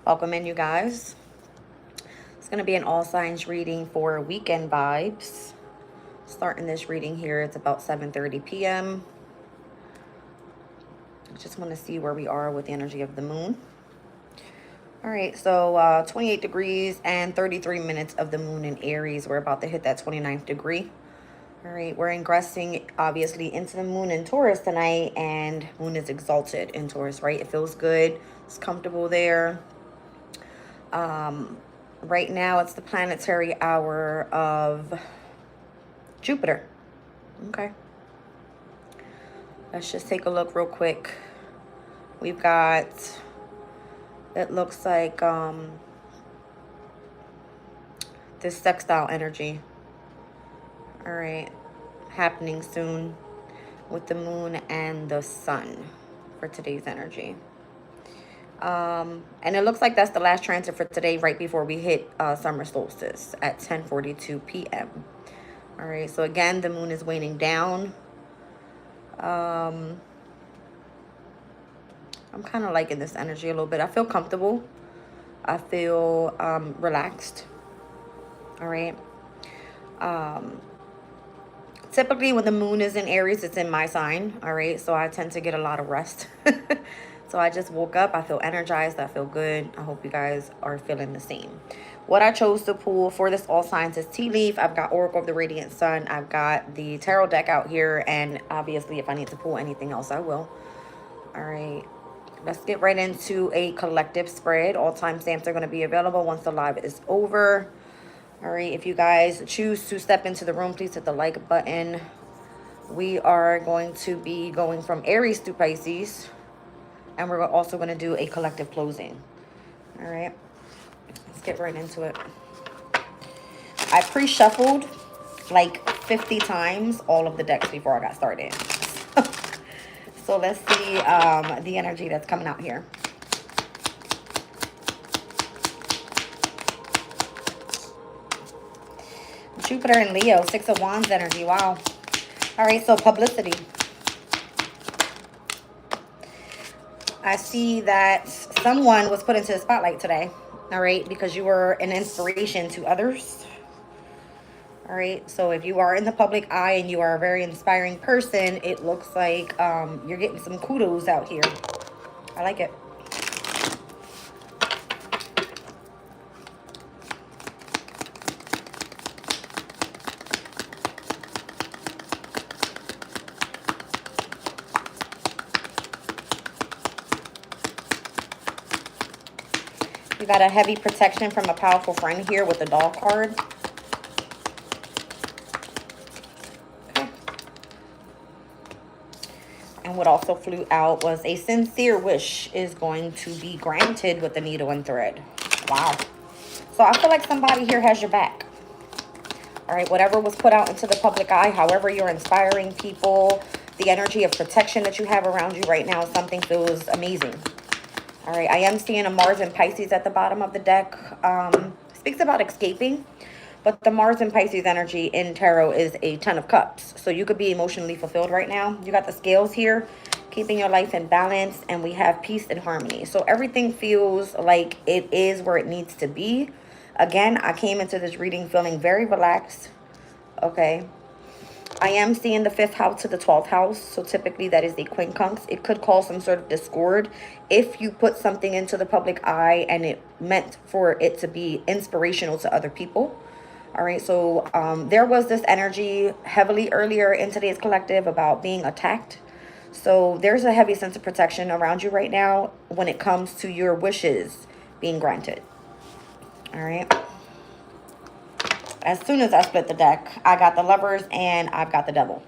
Welcome in, you guys. It's going to be an all signs reading for weekend vibes. Starting this reading here, it's about 7:30 p.m. I just want to see where we are with the energy of the moon. All right, so 28 degrees and 33 minutes of the moon in Aries. We're about to hit that 29th degree. All right, we're ingressing obviously into the moon in Taurus tonight, and moon is exalted in Taurus, right? It feels good. It's comfortable there. Right now, it's the planetary hour of Jupiter. Okay. Let's just take a look real quick. We've got, it looks like this sextile energy. All right. Happening soon with the moon and the sun for today's energy. And it looks like that's the last transit for today, right before we hit summer solstice at 10:42 p.m. All right, so again, the moon is waning down. I'm kind of liking this energy a little bit. I feel comfortable. I feel relaxed. All right. Typically, when the moon is in Aries, it's in my sign. All right, so I tend to get a lot of rest. So I just woke up. I feel energized. I feel good. I hope you guys are feeling the same. What I chose to pull for this all signs is tea leaf. I've got Oracle of the Radiant Sun. I've got the tarot deck out here. And obviously, if I need to pull anything else, I will. All right. Let's get right into a collective spread. All timestamps are going to be available once the live is over. All right. If you guys choose to step into the room, please hit the like button. We are going to be going from Aries to Pisces. And we're also going to do a collective closing. All right. Let's get right into it. I pre-shuffled like 50 times all of the decks before I got started. So let's see the energy that's coming out here. Jupiter and Leo, Six of Wands energy. Wow. All right, so publicity. I see that someone was put into the spotlight today, all right, because you were an inspiration to others. All right, so if you are in the public eye and you are a very inspiring person, it looks like you're getting some kudos out here. I like it. You got a heavy protection from a powerful friend here with the Doll card. Okay. And what also flew out was a sincere wish is going to be granted with the needle and thread. Wow. So I feel like somebody here has your back. All right, whatever was put out into the public eye, however you're inspiring people, the energy of protection that you have around you right now, something feels amazing. All right, I am seeing a Mars and Pisces at the bottom of the deck. Speaks about escaping, but the Mars and Pisces energy in tarot is a Ten of Cups. So you could be emotionally fulfilled right now. You got the scales here, keeping your life in balance, and we have peace and harmony. So everything feels like it is where it needs to be. Again, I came into this reading feeling very relaxed. Okay. I am seeing the 5th house to the 12th house. So typically that is the quincunx. It could cause some sort of discord if you put something into the public eye and it meant for it to be inspirational to other people. All right. So there was this energy heavily earlier in today's collective about being attacked. So there's a heavy sense of protection around you right now when it comes to your wishes being granted. All right. As soon as I split the deck, I got the Lovers and I've got the Devil.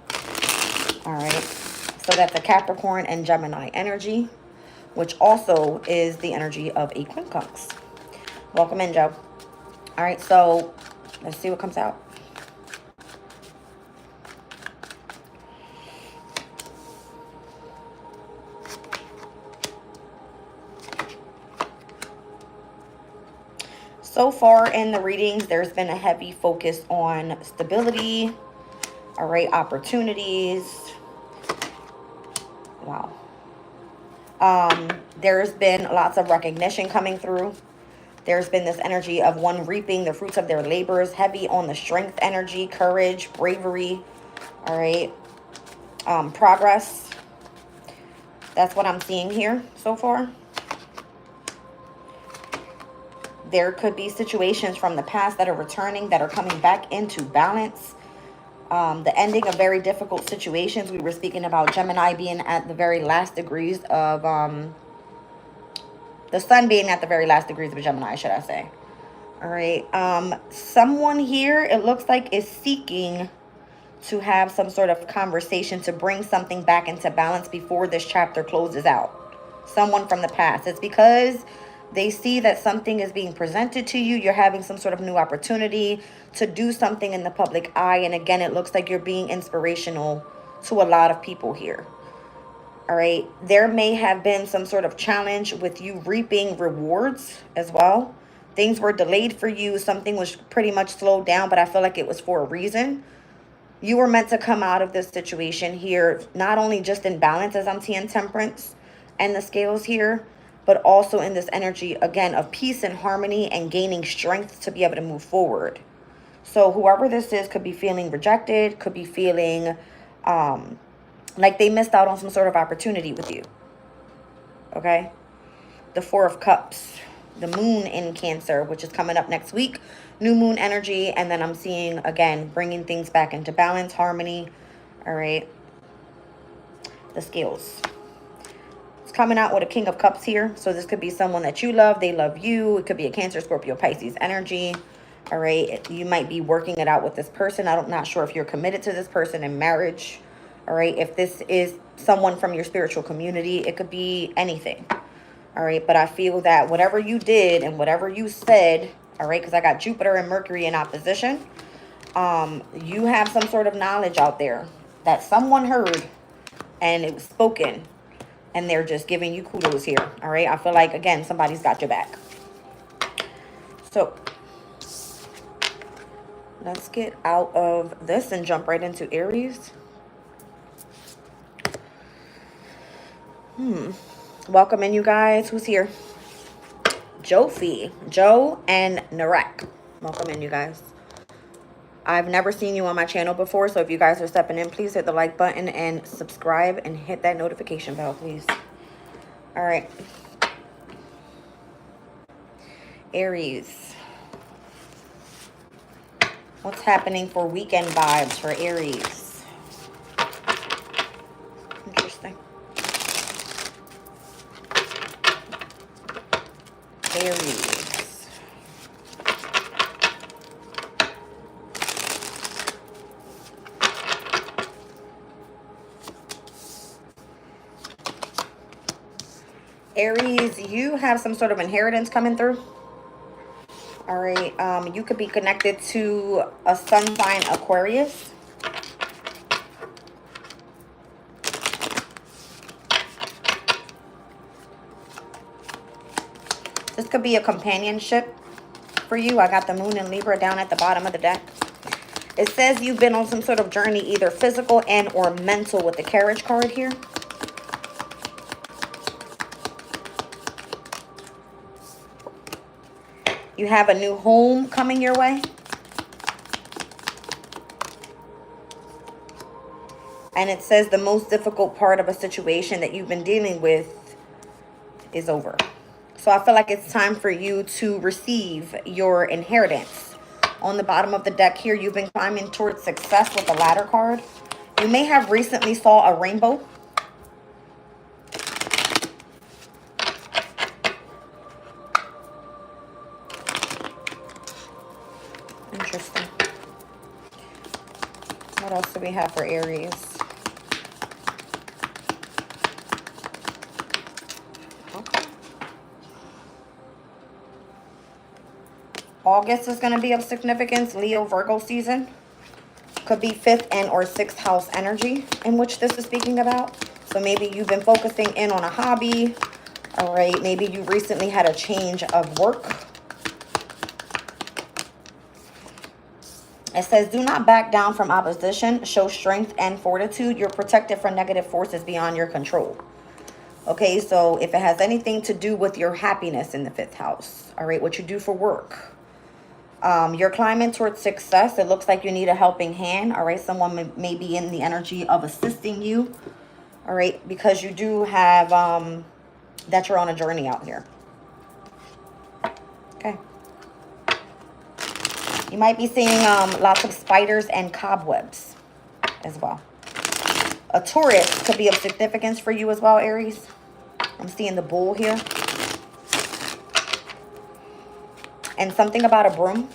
All right. So that's a Capricorn and Gemini energy, which also is the energy of a quincunx. Welcome in, Joe. All right. So let's see what comes out. So far in the readings, there's been a heavy focus on stability, all right, opportunities. Wow. There's been lots of recognition coming through. There's been this energy of one reaping the fruits of their labors, heavy on the strength energy, courage, bravery, all right, progress. That's what I'm seeing here so far. There could be situations from the past that are returning, that are coming back into balance. The ending of very difficult situations. We were speaking about Gemini being at the very last degrees of, the sun being at the very last degrees of Gemini, should I say. All right. Someone here, it looks like, is seeking to have some sort of conversation to bring something back into balance before this chapter closes out. Someone from the past. It's because they see that something is being presented to you. You're having some sort of new opportunity to do something in the public eye. And again, it looks like you're being inspirational to a lot of people here. All right. There may have been some sort of challenge with you reaping rewards as well. Things were delayed for you. Something was pretty much slowed down, but I feel like it was for a reason. You were meant to come out of this situation here, not only just in balance, as I'm seeing Temperance and the scales here, but also in this energy, again, of peace and harmony and gaining strength to be able to move forward. So whoever this is could be feeling rejected, could be feeling like they missed out on some sort of opportunity with you. Okay? The Four of Cups, the moon in Cancer, which is coming up next week. New moon energy. And then I'm seeing, again, bringing things back into balance, harmony. All right. The scales. Coming out with a King of Cups here. So this could be someone that you love. They love you. It could be a Cancer, Scorpio, Pisces energy. All right. You might be working it out with this person. I'm not sure if you're committed to this person in marriage. All right. If this is someone from your spiritual community, it could be anything. All right. But I feel that whatever you did and whatever you said, all right, because I got Jupiter and Mercury in opposition. You have some sort of knowledge out there that someone heard and it was spoken. And they're just giving you kudos here. All right. I feel like, again, somebody's got your back. So let's get out of this and jump right into Aries. Welcome in, you guys. Who's here? Joe and Narek. Welcome in, you guys. I've never seen you on my channel before, so if you guys are stepping in, please hit the like button and subscribe and hit that notification bell, please. All right. Aries. What's happening for weekend vibes for Aries? Interesting. Aries. Aries, you have some sort of inheritance coming through. All right. You could be connected to a sun sign, Aquarius. This could be a companionship for you. I got the moon in Libra down at the bottom of the deck. It says you've been on some sort of journey, either physical and or mental, with the carriage card here. You have a new home coming your way. And it says the most difficult part of a situation that you've been dealing with is over. So I feel like it's time for you to receive your inheritance. On the bottom of the deck here, you've been climbing towards success with the ladder card. You may have recently saw a rainbow. Interesting. What else do we have for Aries? Okay. August is going to be of significance. Leo, Virgo season. Could be 5th and or 6th house energy in which this is speaking about. So maybe you've been focusing in on a hobby. All right. Maybe you recently had a change of work. It says, do not back down from opposition. Show strength and fortitude. You're protected from negative forces beyond your control. Okay, so if it has anything to do with your happiness in the 5th house, all right, what you do for work, you're climbing towards success. It looks like you need a helping hand, all right? Someone may be in the energy of assisting you, all right? Because you do have, that you're on a journey out here. Okay. You might be seeing lots of spiders and cobwebs as well. A Taurus could be of significance for you as well, Aries. I'm seeing the bull here. And something about a broom.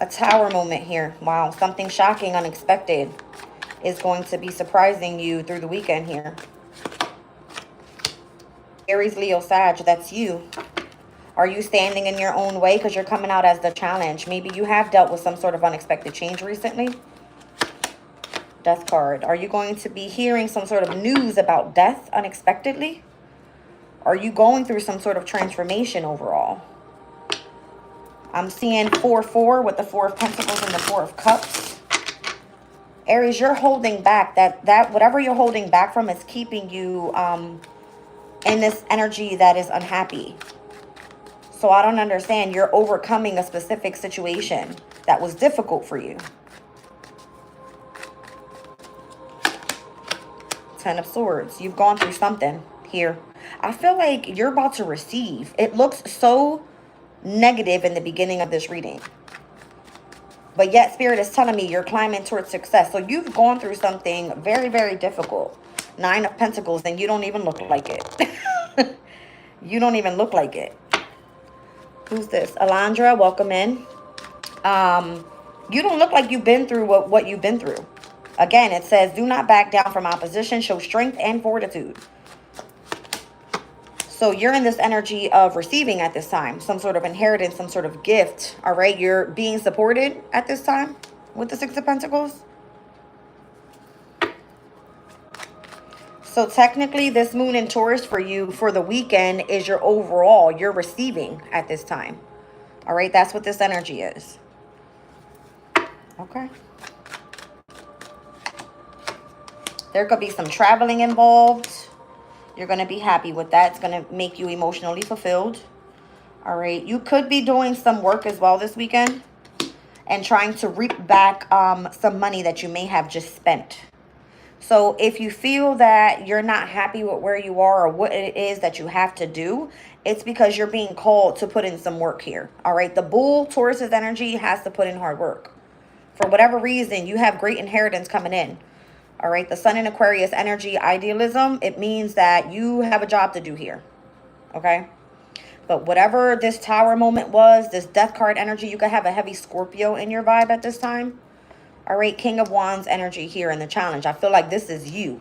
A tower moment here. Wow, something shocking, unexpected is going to be surprising you through the weekend here. Aries, Leo, Sag, that's you. Are you standing in your own way because you're coming out as the challenge? Maybe you have dealt with some sort of unexpected change recently. Death card. Are you going to be hearing some sort of news about death unexpectedly? Are you going through some sort of transformation overall? I'm seeing 4-4 with the 4 of Pentacles and the 4 of Cups. Aries, you're holding back. That whatever you're holding back from is keeping you in this energy that is unhappy. So I don't understand. You're overcoming a specific situation that was difficult for you. 10 of Swords. You've gone through something here. I feel like you're about to receive. It looks so negative in the beginning of this reading. But yet Spirit is telling me you're climbing towards success. So you've gone through something very, very difficult. 9 of Pentacles, and you don't even look like it. You don't even look like it. Who's this? Alondra, welcome in. You don't look like you've been through what you've been through. Again, it says, do not back down from opposition. Show strength and fortitude. So you're in this energy of receiving at this time. Some sort of inheritance, some sort of gift. All right, you're being supported at this time with the 6 of Pentacles. So technically, this moon in Taurus for you for the weekend is your overall. You're receiving at this time. All right, that's what this energy is. Okay. There could be some traveling involved. You're going to be happy with that. It's going to make you emotionally fulfilled. All right. You could be doing some work as well this weekend and trying to reap back some money that you may have just spent. So if you feel that you're not happy with where you are or what it is that you have to do, it's because you're being called to put in some work here. All right. The bull, Taurus's energy has to put in hard work. For whatever reason, you have great inheritance coming in. All right. The Sun in Aquarius energy, idealism. It means that you have a job to do here. Okay. But whatever this tower moment was, this death card energy, you could have a heavy Scorpio in your vibe at this time. All right, King of Wands energy here in the challenge. I feel like this is you.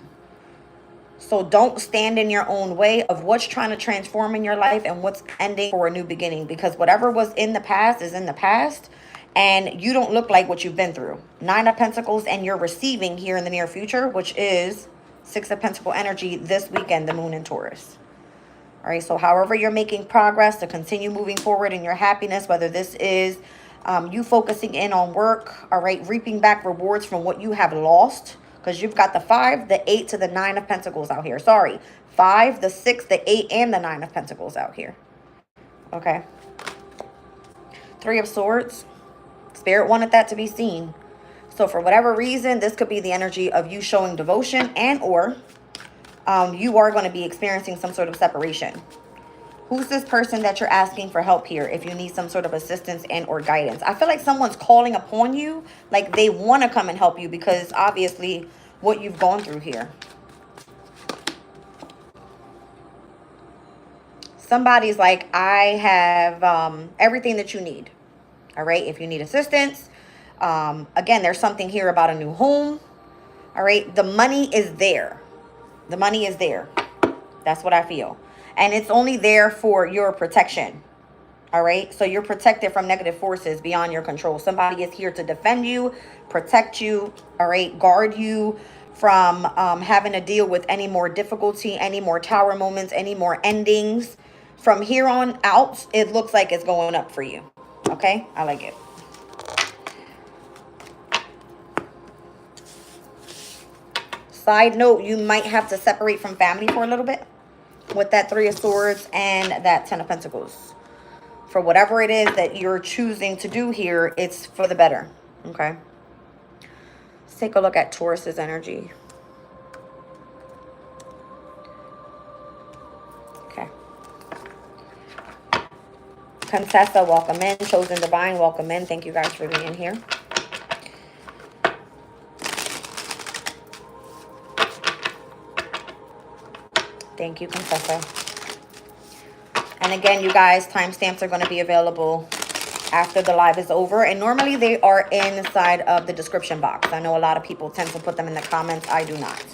So don't stand in your own way of what's trying to transform in your life and what's ending for a new beginning. Because whatever was in the past is in the past. And you don't look like what you've been through. 9 of Pentacles, and you're receiving here in the near future, which is 6 of Pentacle energy this weekend, the moon in Taurus. All right, so however you're making progress to continue moving forward in your happiness, whether this is you focusing in on work, all right, reaping back rewards from what you have lost, because you've got the 5, the 8 to the 9 of Pentacles out here. Sorry, 5, the 6, the 8, and the 9 of Pentacles out here. Okay. 3 of Swords. Spirit wanted that to be seen. So for whatever reason, this could be the energy of you showing devotion and or you are going to be experiencing some sort of separation. Who's this person that you're asking for help here if you need some sort of assistance and or guidance? I feel like someone's calling upon you, like they want to come and help you because obviously what you've gone through here. Somebody's like, I have everything that you need. All right, if you need assistance. Again, there's something here about a new home. All right, the money is there. The money is there. That's what I feel. And it's only there for your protection. All right. So you're protected from negative forces beyond your control. Somebody is here to defend you, protect you. All right. Guard you from having to deal with any more difficulty, any more tower moments, any more endings. From here on out, it looks like it's going up for you. Okay. I like it. Side note, you might have to separate from family for a little bit with that Three of Swords and that Ten of Pentacles. For whatever it is that you're choosing to do here, it's for the better, okay? Let's take a look at Taurus's energy. Okay. Contessa, welcome in. Chosen Divine, welcome in. Thank you guys for being here. Thank you, Contessa. And again, you guys, timestamps are going to be available after the live is over. And normally they are inside of the description box. I know a lot of people tend to put them in the comments. I do not.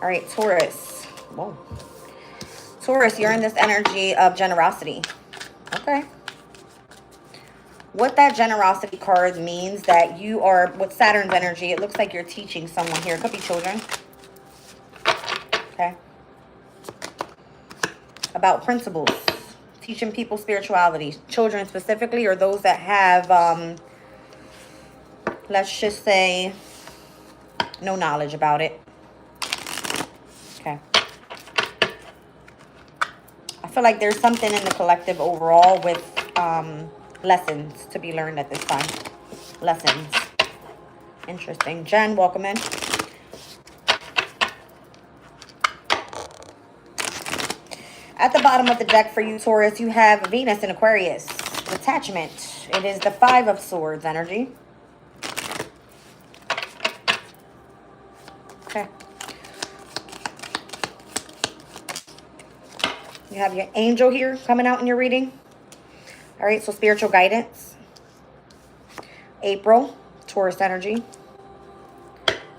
All right, Taurus. Whoa. Taurus, you're in this energy of generosity. Okay. What that generosity card means that you are, with Saturn's energy, it looks like you're teaching someone here. It could be children. Okay. About principles. Teaching people spirituality. Children specifically, or those that have, let's just say, no knowledge about it. Okay. I feel like there's something in the collective overall with lessons to be learned at this time. Lessons. Interesting. Jen, welcome in. At the bottom of the deck for you, Taurus, you have Venus in Aquarius. Detachment. It is the Five of Swords energy. Okay. You have your angel here coming out in your reading. All right, so spiritual guidance. April, Taurus energy.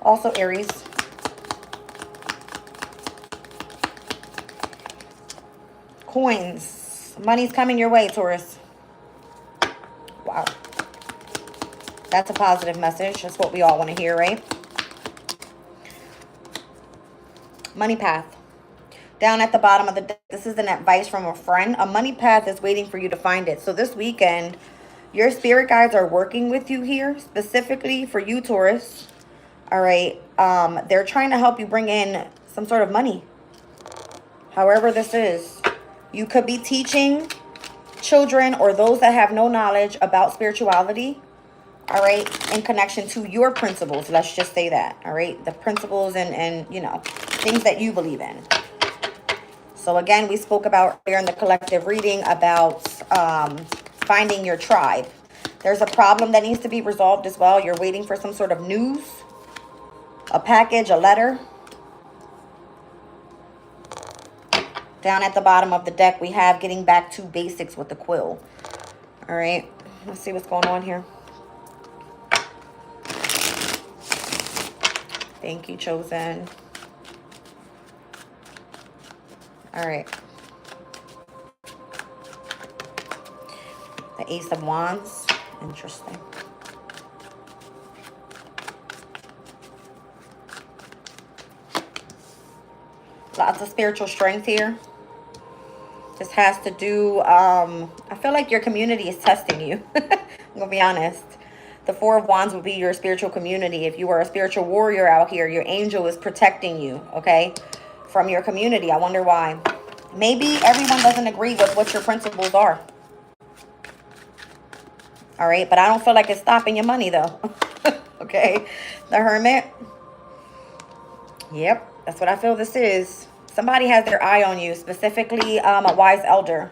Also Aries. Coins. Money's coming your way, Taurus. Wow. That's a positive message. That's what we all want to hear, right? Money path. Down at the bottom of the deck, this is an advice from a friend. A money path is waiting for you to find it. So this weekend, your spirit guides are working with you here, specifically for you, Taurus. All right. They're trying to help you bring in some sort of money. However this is. You could be teaching children or those that have no knowledge about spirituality. All right. In connection to your principles. Let's just say that. All right. The principles and you know, things that you believe in. So again, we spoke about earlier in the collective reading about finding your tribe. There's a problem that needs to be resolved as well. You're waiting for some sort of news, a package, a letter. Down at the bottom of the deck, we have getting back to basics with the quill. All right, let's see what's going on here. Thank you, Chosen. All right. The Ace of Wands. Interesting. Lots of spiritual strength here. This has to do, I feel like your community is testing you. I'm going to be honest. The Four of Wands would be your spiritual community. If you are a spiritual warrior out here, your angel is protecting you, okay? From your community. I wonder why. Maybe everyone doesn't agree with what your principles are. All right, but I don't feel like it's stopping your money though. Okay, the Hermit. Yep, that's what I feel this is. Somebody has their eye on you, specifically a wise elder.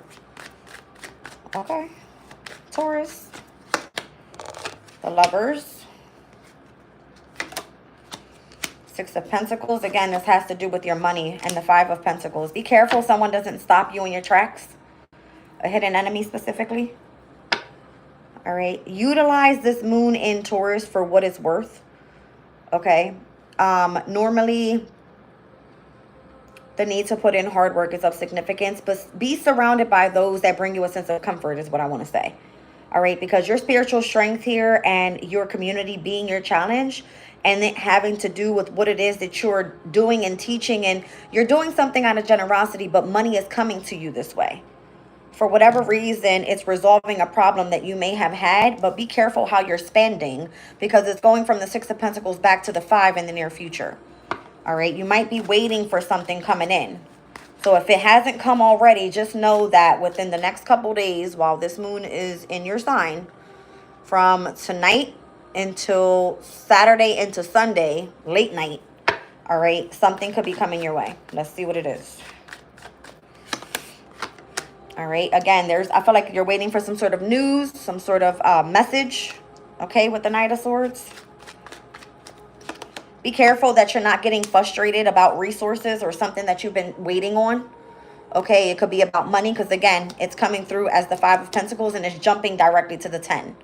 Okay, Taurus. The Lovers. Six of Pentacles. Again, this has to do with your money. And the Five of Pentacles. Be careful someone doesn't stop you in your tracks. A hidden enemy specifically. All right. Utilize this moon in Taurus for what it's worth. Okay. Normally, the need to put in hard work is of significance. But be surrounded by those that bring you a sense of comfort is what I want to say. All right. Because your spiritual strength here and your community being your challenge, and it having to do with what it is that you're doing and teaching. And you're doing something out of generosity, but money is coming to you this way. For whatever reason, it's resolving a problem that you may have had, but be careful how you're spending because it's going from the Six of Pentacles back to the 5 in the near future. All right, you might be waiting for something coming in. So if it hasn't come already, just know that within the next couple days, while this moon is in your sign, from tonight until Saturday into Sunday, late night, all right, something could be coming your way. Let's see what it is. All right, again, I feel like you're waiting for some sort of news, some sort of message, okay, with the Knight of Swords. Be careful that you're not getting frustrated about resources or something that you've been waiting on, okay? It could be about money because, again, it's coming through as the 5 of Pentacles and it's jumping directly to the 10,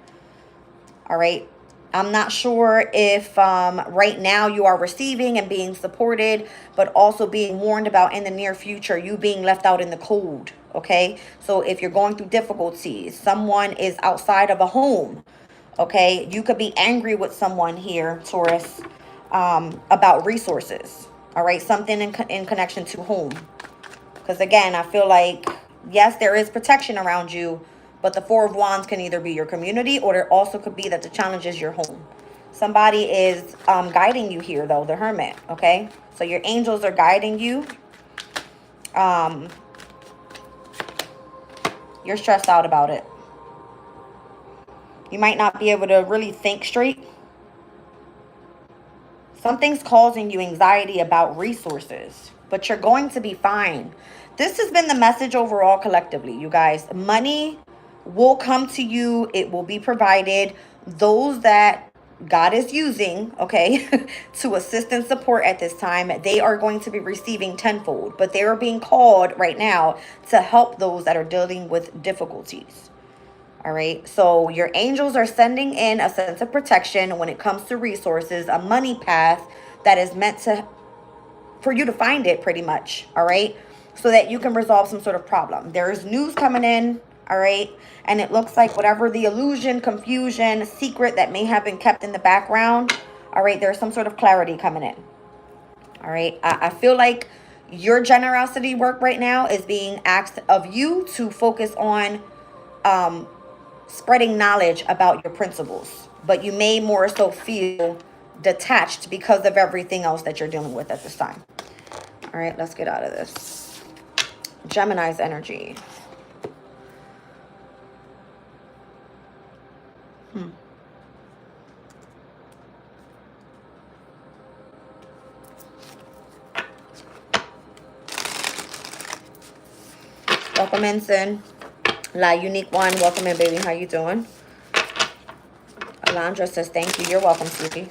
all right? I'm not sure if right now you are receiving and being supported, but also being warned about in the near future, you being left out in the cold, okay? So if you're going through difficulties, someone is outside of a home, okay? You could be angry with someone here, Taurus, about resources, all right? Something in connection to home. Because again, I feel like, yes, there is protection around you, but the Four of Wands can either be your community or it also could be that the challenge is your home. Somebody is guiding you here, though, the Hermit, okay? So your angels are guiding you. You're stressed out about it. You might not be able to really think straight. Something's causing you anxiety about resources, but you're going to be fine. This has been the message overall collectively, you guys. Money will come to you. It will be provided. Those that God is using, okay, to assist and support at this time, they are going to be receiving tenfold. But they are being called right now to help those that are dealing with difficulties. All right, so your angels are sending in a sense of protection when it comes to resources, a money path that is meant for you to find it pretty much, all right, so that you can resolve some sort of problem. There is news coming in, all right, and it looks like whatever the illusion, confusion, secret that may have been kept in the background, all right, there's some sort of clarity coming in, all right. I feel like your generosity work right now is being asked of you to focus on spreading knowledge about your principles, but you may more so feel detached because of everything else that you're dealing with at this time. All right, let's get out of this. Gemini's energy. Welcome in, Sin. La Unique One, welcome in, baby. How you doing? Alondra says thank you. You're welcome, sweetie.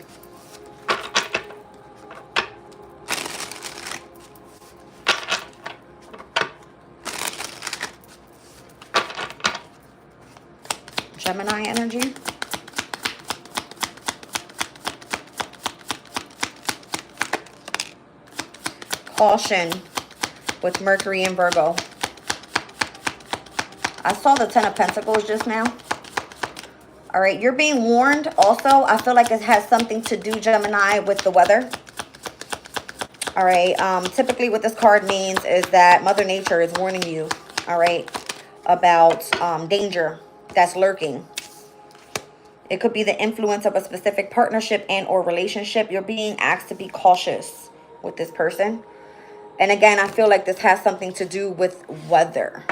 Gemini energy. Caution with Mercury and Virgo. I saw the Ten of Pentacles just now. All right, you're being warned. Also, I feel like it has something to do, Gemini, with the weather. All right, typically what this card means is that Mother Nature is warning you, all right, about danger that's lurking. It could be the influence of a specific partnership and or relationship. You're being asked to be cautious with this person. And again, I feel like this has something to do with weather.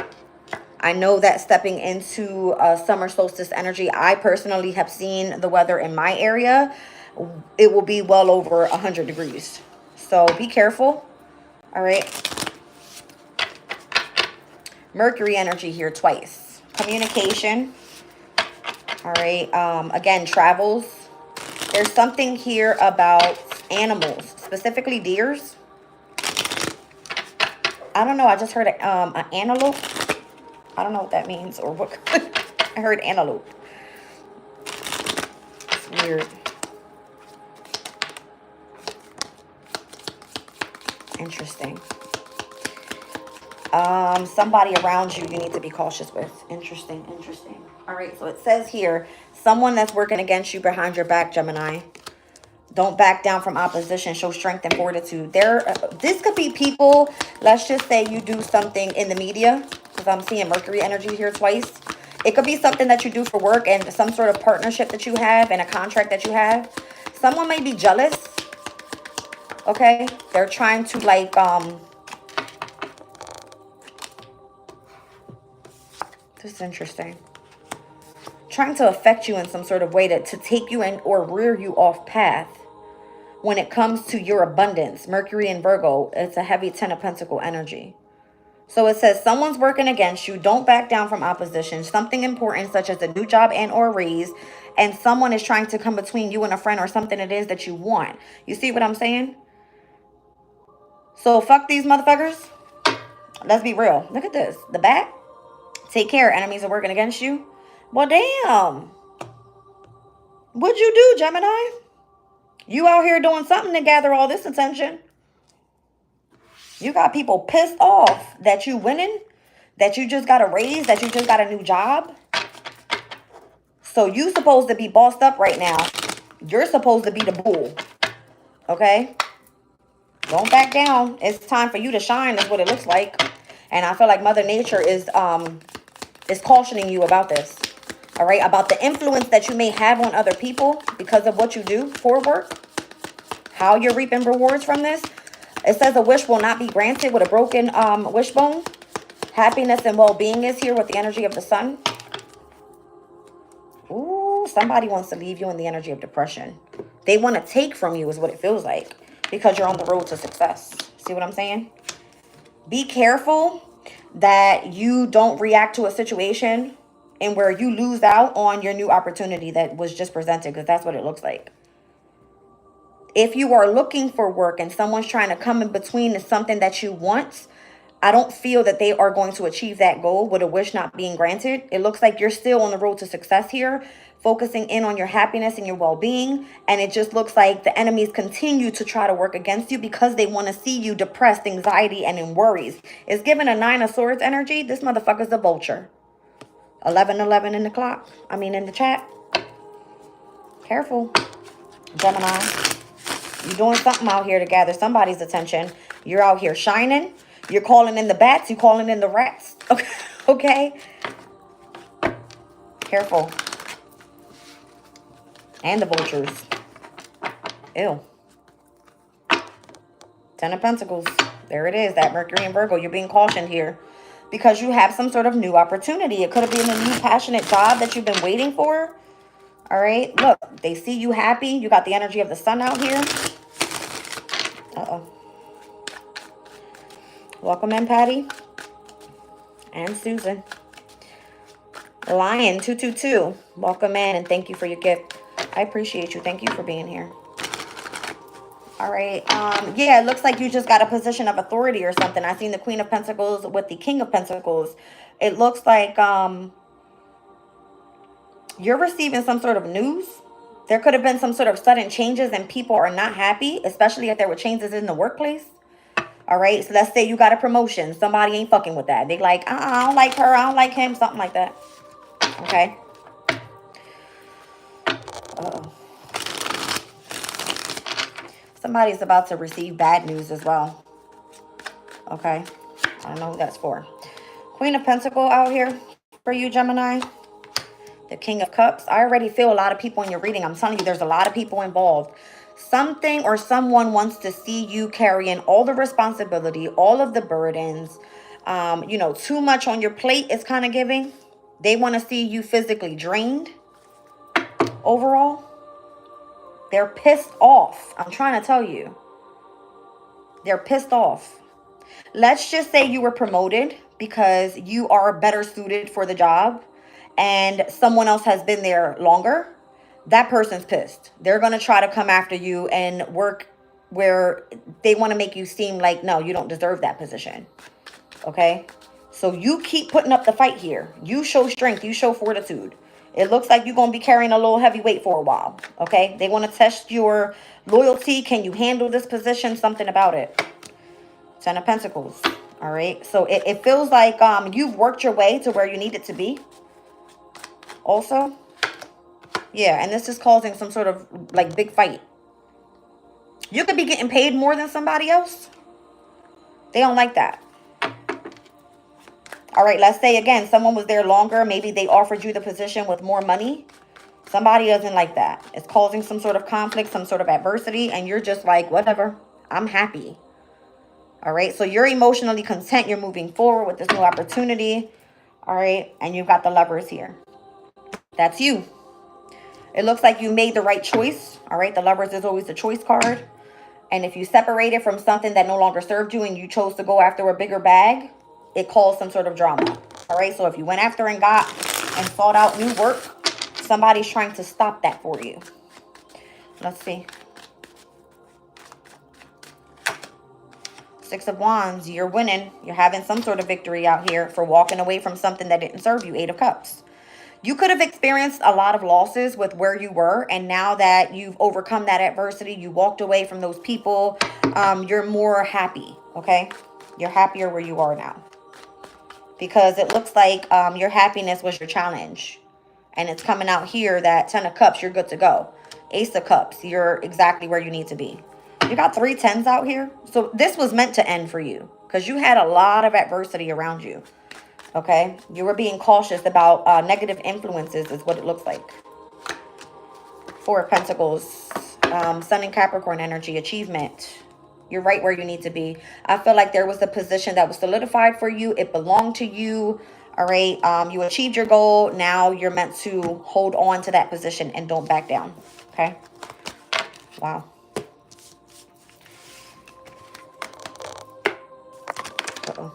I know that stepping into summer solstice energy, I personally have seen the weather in my area. It will be well over 100 degrees. So be careful. All right. Mercury energy here twice. Communication. All right. Again, travels. There's something here about animals, specifically deers. I don't know. I just heard an antelope. I don't know what that means or what. I heard antelope. It's weird. Interesting. Somebody around you need to be cautious with. Interesting. All right, so it says here, someone that's working against you behind your back, Gemini. Don't back down from opposition. Show strength and fortitude. This could be people, let's just say you do something in the media. because I'm seeing Mercury energy here twice. It could be something that you do for work and some sort of partnership that you have and a contract that you have. Someone may be jealous. Okay? They're trying to like, this is interesting. Trying to affect you in some sort of way to take you in or rear you off path when it comes to your abundance. Mercury and Virgo, it's a heavy 10 of Pentacle energy. So it says someone's working against you. Don't back down from opposition. Something important such as a new job and or raise. And someone is trying to come between you and a friend or something it is that you want. You see what I'm saying? So fuck these motherfuckers. Let's be real. Look at this. The back. Take care. Enemies are working against you. Well, damn. What'd you do, Gemini? You out here doing something to gather all this attention. You got people pissed off that you winning, that you just got a raise, that you just got a new job. So you supposed to be bossed up right now. You're supposed to be the bull. Okay? Don't back down. It's time for you to shine is what it looks like. And I feel like Mother Nature is cautioning you about this. All right? About the influence that you may have on other people because of what you do for work. How you're reaping rewards from this. It says a wish will not be granted with a broken wishbone. Happiness and well-being is here with the energy of the sun. Ooh, somebody wants to leave you in the energy of depression. They want to take from you is what it feels like. Because you're on the road to success. See what I'm saying? Be careful that you don't react to a situation and where you lose out on your new opportunity that was just presented. Because that's what it looks like. If you are looking for work and someone's trying to come in between to something that you want, I don't feel that they are going to achieve that goal with a wish not being granted. It looks like you're still on the road to success here, focusing in on your happiness and your well-being. And it just looks like the enemies continue to try to work against you because they want to see you depressed, anxiety, and in worries. It's given a 9 of Swords energy. This motherfucker's a vulture. 11:11 in the clock. I mean, in the chat. Careful, Gemini. You're doing something out here to gather somebody's attention. You're out here shining. You're calling in the bats. You're calling in the rats. Okay? Careful. And the vultures. Ew. 10 of Pentacles. There it is. That Mercury and Virgo. You're being cautioned here. Because you have some sort of new opportunity. It could have been a new passionate job that you've been waiting for. All right? Look. They see you happy. You got the energy of the sun out here. Uh-oh. Welcome in, Patty. And Susan. Lion 222. Welcome in and thank you for your gift. I appreciate you. Thank you for being here. All right. Yeah, it looks like you just got a position of authority or something. I seen the Queen of Pentacles with the King of Pentacles. It looks like you're receiving some sort of news. There could have been some sort of sudden changes and people are not happy, especially if there were changes in the workplace. All right. So let's say you got a promotion. Somebody ain't fucking with that. They like, I don't like her. I don't like him. Something like that. Okay. Uh-oh. Somebody's about to receive bad news as well. Okay. I don't know who that's for. Queen of Pentacles out here for you, Gemini. The King of Cups. I already feel a lot of people in your reading. I'm telling you, there's a lot of people involved. Something or someone wants to see you carrying all the responsibility, all of the burdens. You know, too much on your plate is kind of giving. They want to see you physically drained overall. They're pissed off. I'm trying to tell you. They're pissed off. Let's just say you were promoted because you are better suited for the job and someone else has been there longer. That person's pissed. They're going to try to come after you and work where they want to make you seem like, no, you don't deserve that position. Okay? So you keep putting up the fight here. You show strength. You show fortitude. It looks like you're going to be carrying a little heavy weight for a while. Okay? They want to test your loyalty. Can you handle this position? Something about it. 10 of Pentacles. All right? So it feels like you've worked your way to where you need it to be. Also. Yeah, and this is causing some sort of like big fight. You could be getting paid more than somebody else. They don't like that. All right, let's say again, someone was there longer. Maybe they offered you the position with more money. Somebody doesn't like that. It's causing some sort of conflict, some sort of adversity, and you're just like, whatever, I'm happy. All right, so you're emotionally content. You're moving forward with this new opportunity. All right, and you've got the Lovers here. That's you. It looks like you made the right choice. All right, the Lovers is always the choice card. And if you separated from something that no longer served you and you chose to go after a bigger bag, it caused some sort of drama. All right, so if you went after and got and sought out new work, somebody's trying to stop that for you. Let's see. Six of Wands, you're winning. You're having some sort of victory out here for walking away from something that didn't serve you. Eight of Cups. You could have experienced a lot of losses with where you were. And now that you've overcome that adversity, you walked away from those people, you're more happy, okay? You're happier where you are now. Because it looks like your happiness was your challenge. And it's coming out here that 10 of Cups, you're good to go. Ace of Cups, you're exactly where you need to be. You got 3 10s out here. So this was meant to end for you. Because you had a lot of adversity around you. Okay, you were being cautious about negative influences is what it looks like. 4 of Pentacles, Sun and Capricorn energy, achievement. You're right where you need to be. I feel like there was a position that was solidified for you. It belonged to you. All right, you achieved your goal. Now you're meant to hold on to that position and don't back down. Okay, wow. Uh-oh.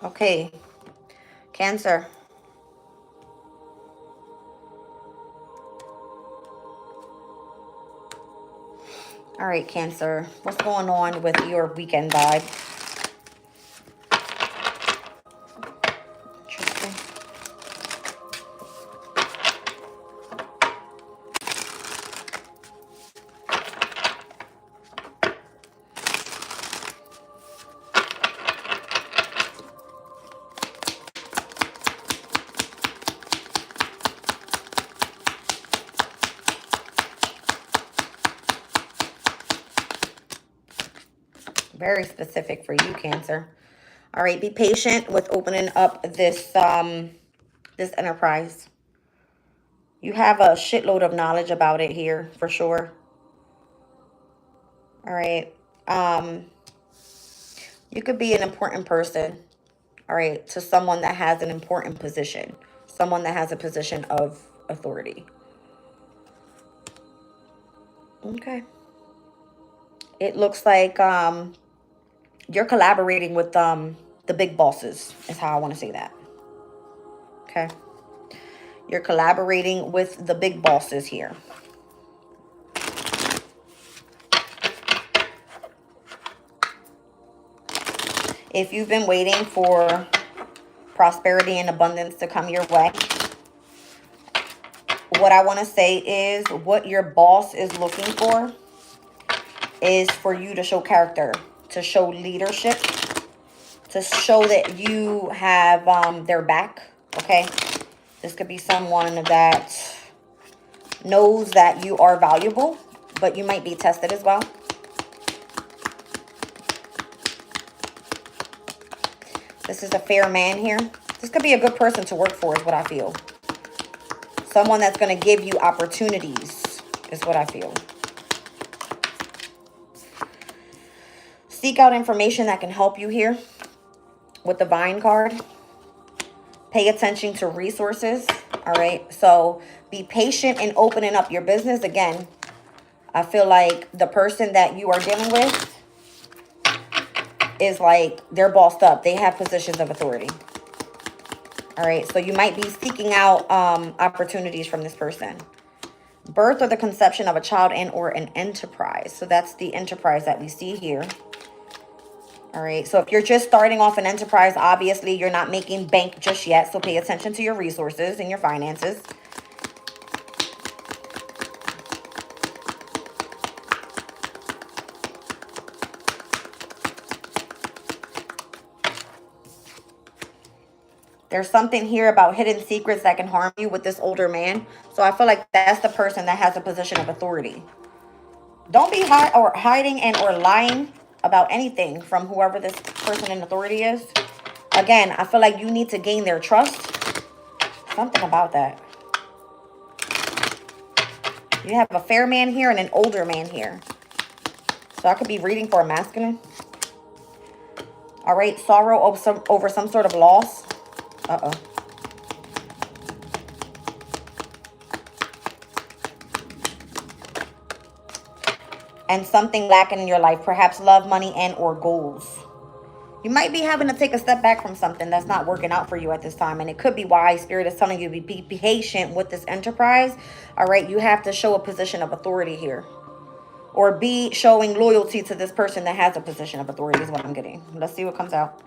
Okay, Cancer. All right, Cancer. What's going on with your weekend vibe? Interesting. Very specific for you, Cancer. All right, be patient with opening up this this enterprise. You have a shitload of knowledge about it here, for sure. All right. You could be an important person, all right, to someone that has an important position. Someone that has a position of authority. Okay. It looks like you're collaborating with the big bosses, is how I want to say that. Okay. You're collaborating with the big bosses here. If you've been waiting for prosperity and abundance to come your way, what I want to say is what your boss is looking for is for you to show character, to show leadership, to show that you have their back, okay? This could be someone that knows that you are valuable, but you might be tested as well. This is a fair man here. This could be a good person to work for is what I feel. Someone that's going to give you opportunities is what I feel. Seek out information that can help you here with the Vine card. Pay attention to resources, all right? So be patient in opening up your business. Again, I feel like the person that you are dealing with is like they're bossed up. They have positions of authority. All right, so you might be seeking out opportunities from this person. Birth or the conception of a child and or an enterprise. So that's the enterprise that we see here. All right, so if you're just starting off an enterprise, obviously you're not making bank just yet. So pay attention to your resources and your finances. There's something here about hidden secrets that can harm you with this older man. So I feel like that's the person that has a position of authority. Don't be hiding and or lying about anything from whoever this person in authority is. Again, I feel like you need to gain their trust. Something about that. You have a fair man here and an older man here. So I could be reading for a masculine. All right, sorrow over some sort of loss. Uh-oh. And something lacking in your life, perhaps love, money, and or goals. You might be having to take a step back from something that's not working out for you at this time. And it could be why Spirit is telling you to be patient with this enterprise. All right, you have to show a position of authority here. Or be showing loyalty to this person that has a position of authority is what I'm getting. Let's see what comes out.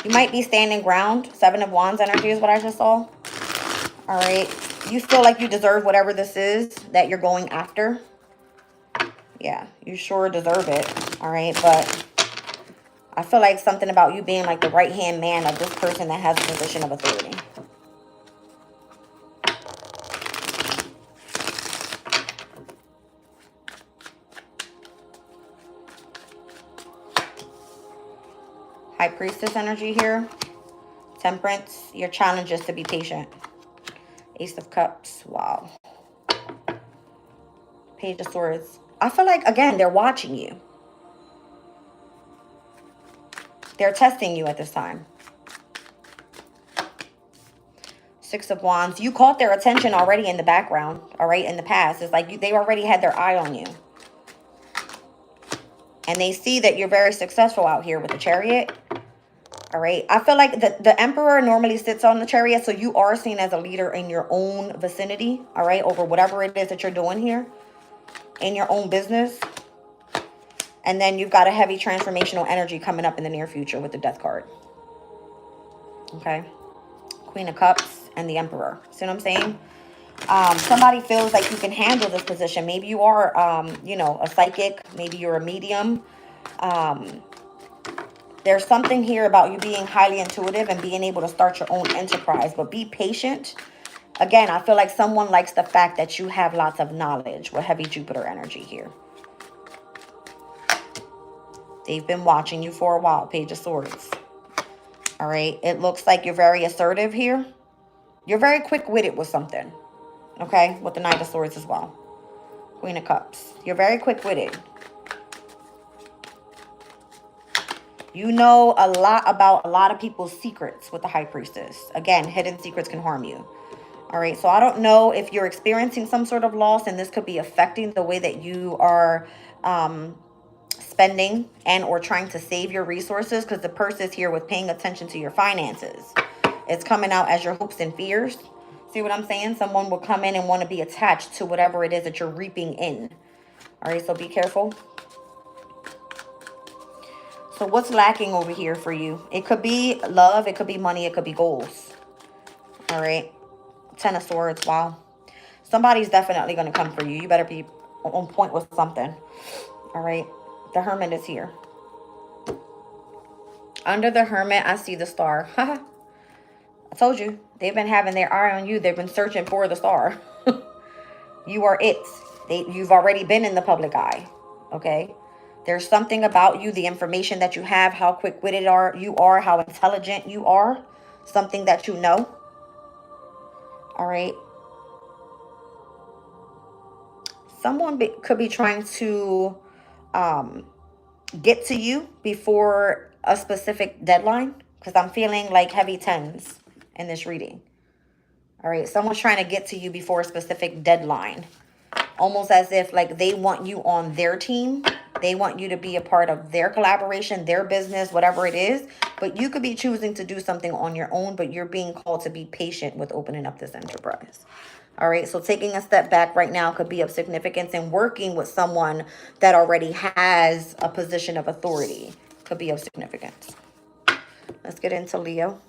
You might be standing ground. 7 of Wands energy is what I just saw. All right. You feel like you deserve whatever this is that you're going after. Yeah, you sure deserve it. All right, but I feel like something about you being like the right-hand man of this person that has a position of authority. High Priestess energy here. Temperance. Your challenge is to be patient. Ace of Cups. Wow. Page of Swords. I feel like, again, they're watching you. They're testing you at this time. 6 of Wands. You caught their attention already in the background. All right, in the past. It's like they already had their eye on you. And they see that you're very successful out here with the Chariot. All right. I feel like the Emperor normally sits on the Chariot. So you are seen as a leader in your own vicinity. All right. Over whatever it is that you're doing here. In your own business. And then you've got a heavy transformational energy coming up in the near future with the Death card. Okay. Queen of Cups and the Emperor. See what I'm saying? Somebody feels like you can handle this position. Maybe you are, you know, a psychic. Maybe you're a medium. There's something here about you being highly intuitive and being able to start your own enterprise. But be patient. Again, I feel like someone likes the fact that you have lots of knowledge with heavy Jupiter energy here. They've been watching you for a while. Page of Swords. All right. It looks like you're very assertive here. You're very quick-witted with something. Okay. With the Knight of Swords as well. Queen of Cups. You're very quick-witted. You know a lot about a lot of people's secrets with the High Priestess. Again, hidden secrets can harm you. All right. So I don't know if you're experiencing some sort of loss and this could be affecting the way that you are spending and or trying to save your resources, because the purse is here with paying attention to your finances. It's coming out as your hopes and fears. See what I'm saying? Someone will come in and want to be attached to whatever it is that you're reaping in. All right. So be careful. So what's lacking over here for you? It could be love. It could be money. It could be goals. All right. 10 of Swords. Wow. Somebody's definitely going to come for you. You better be on point with something. All right. The Hermit is here. Under the Hermit, I see the star. I told you. They've been having their eye on you. They've been searching for the star. You are it. You've already been in the public eye. Okay. There's something about you, the information that you have, how quick-witted you are, how intelligent you are, something that you know. All right. Someone could be trying to get to you before a specific deadline, because I'm feeling like heavy 10s in this reading. All right. Someone's trying to get to you before a specific deadline, almost as if like they want you on their team. They want you to be a part of their collaboration, their business, whatever it is. But you could be choosing to do something on your own, but you're being called to be patient with opening up this enterprise. All right. So taking a step back right now could be of significance, and working with someone that already has a position of authority could be of significance. Let's get into Leo.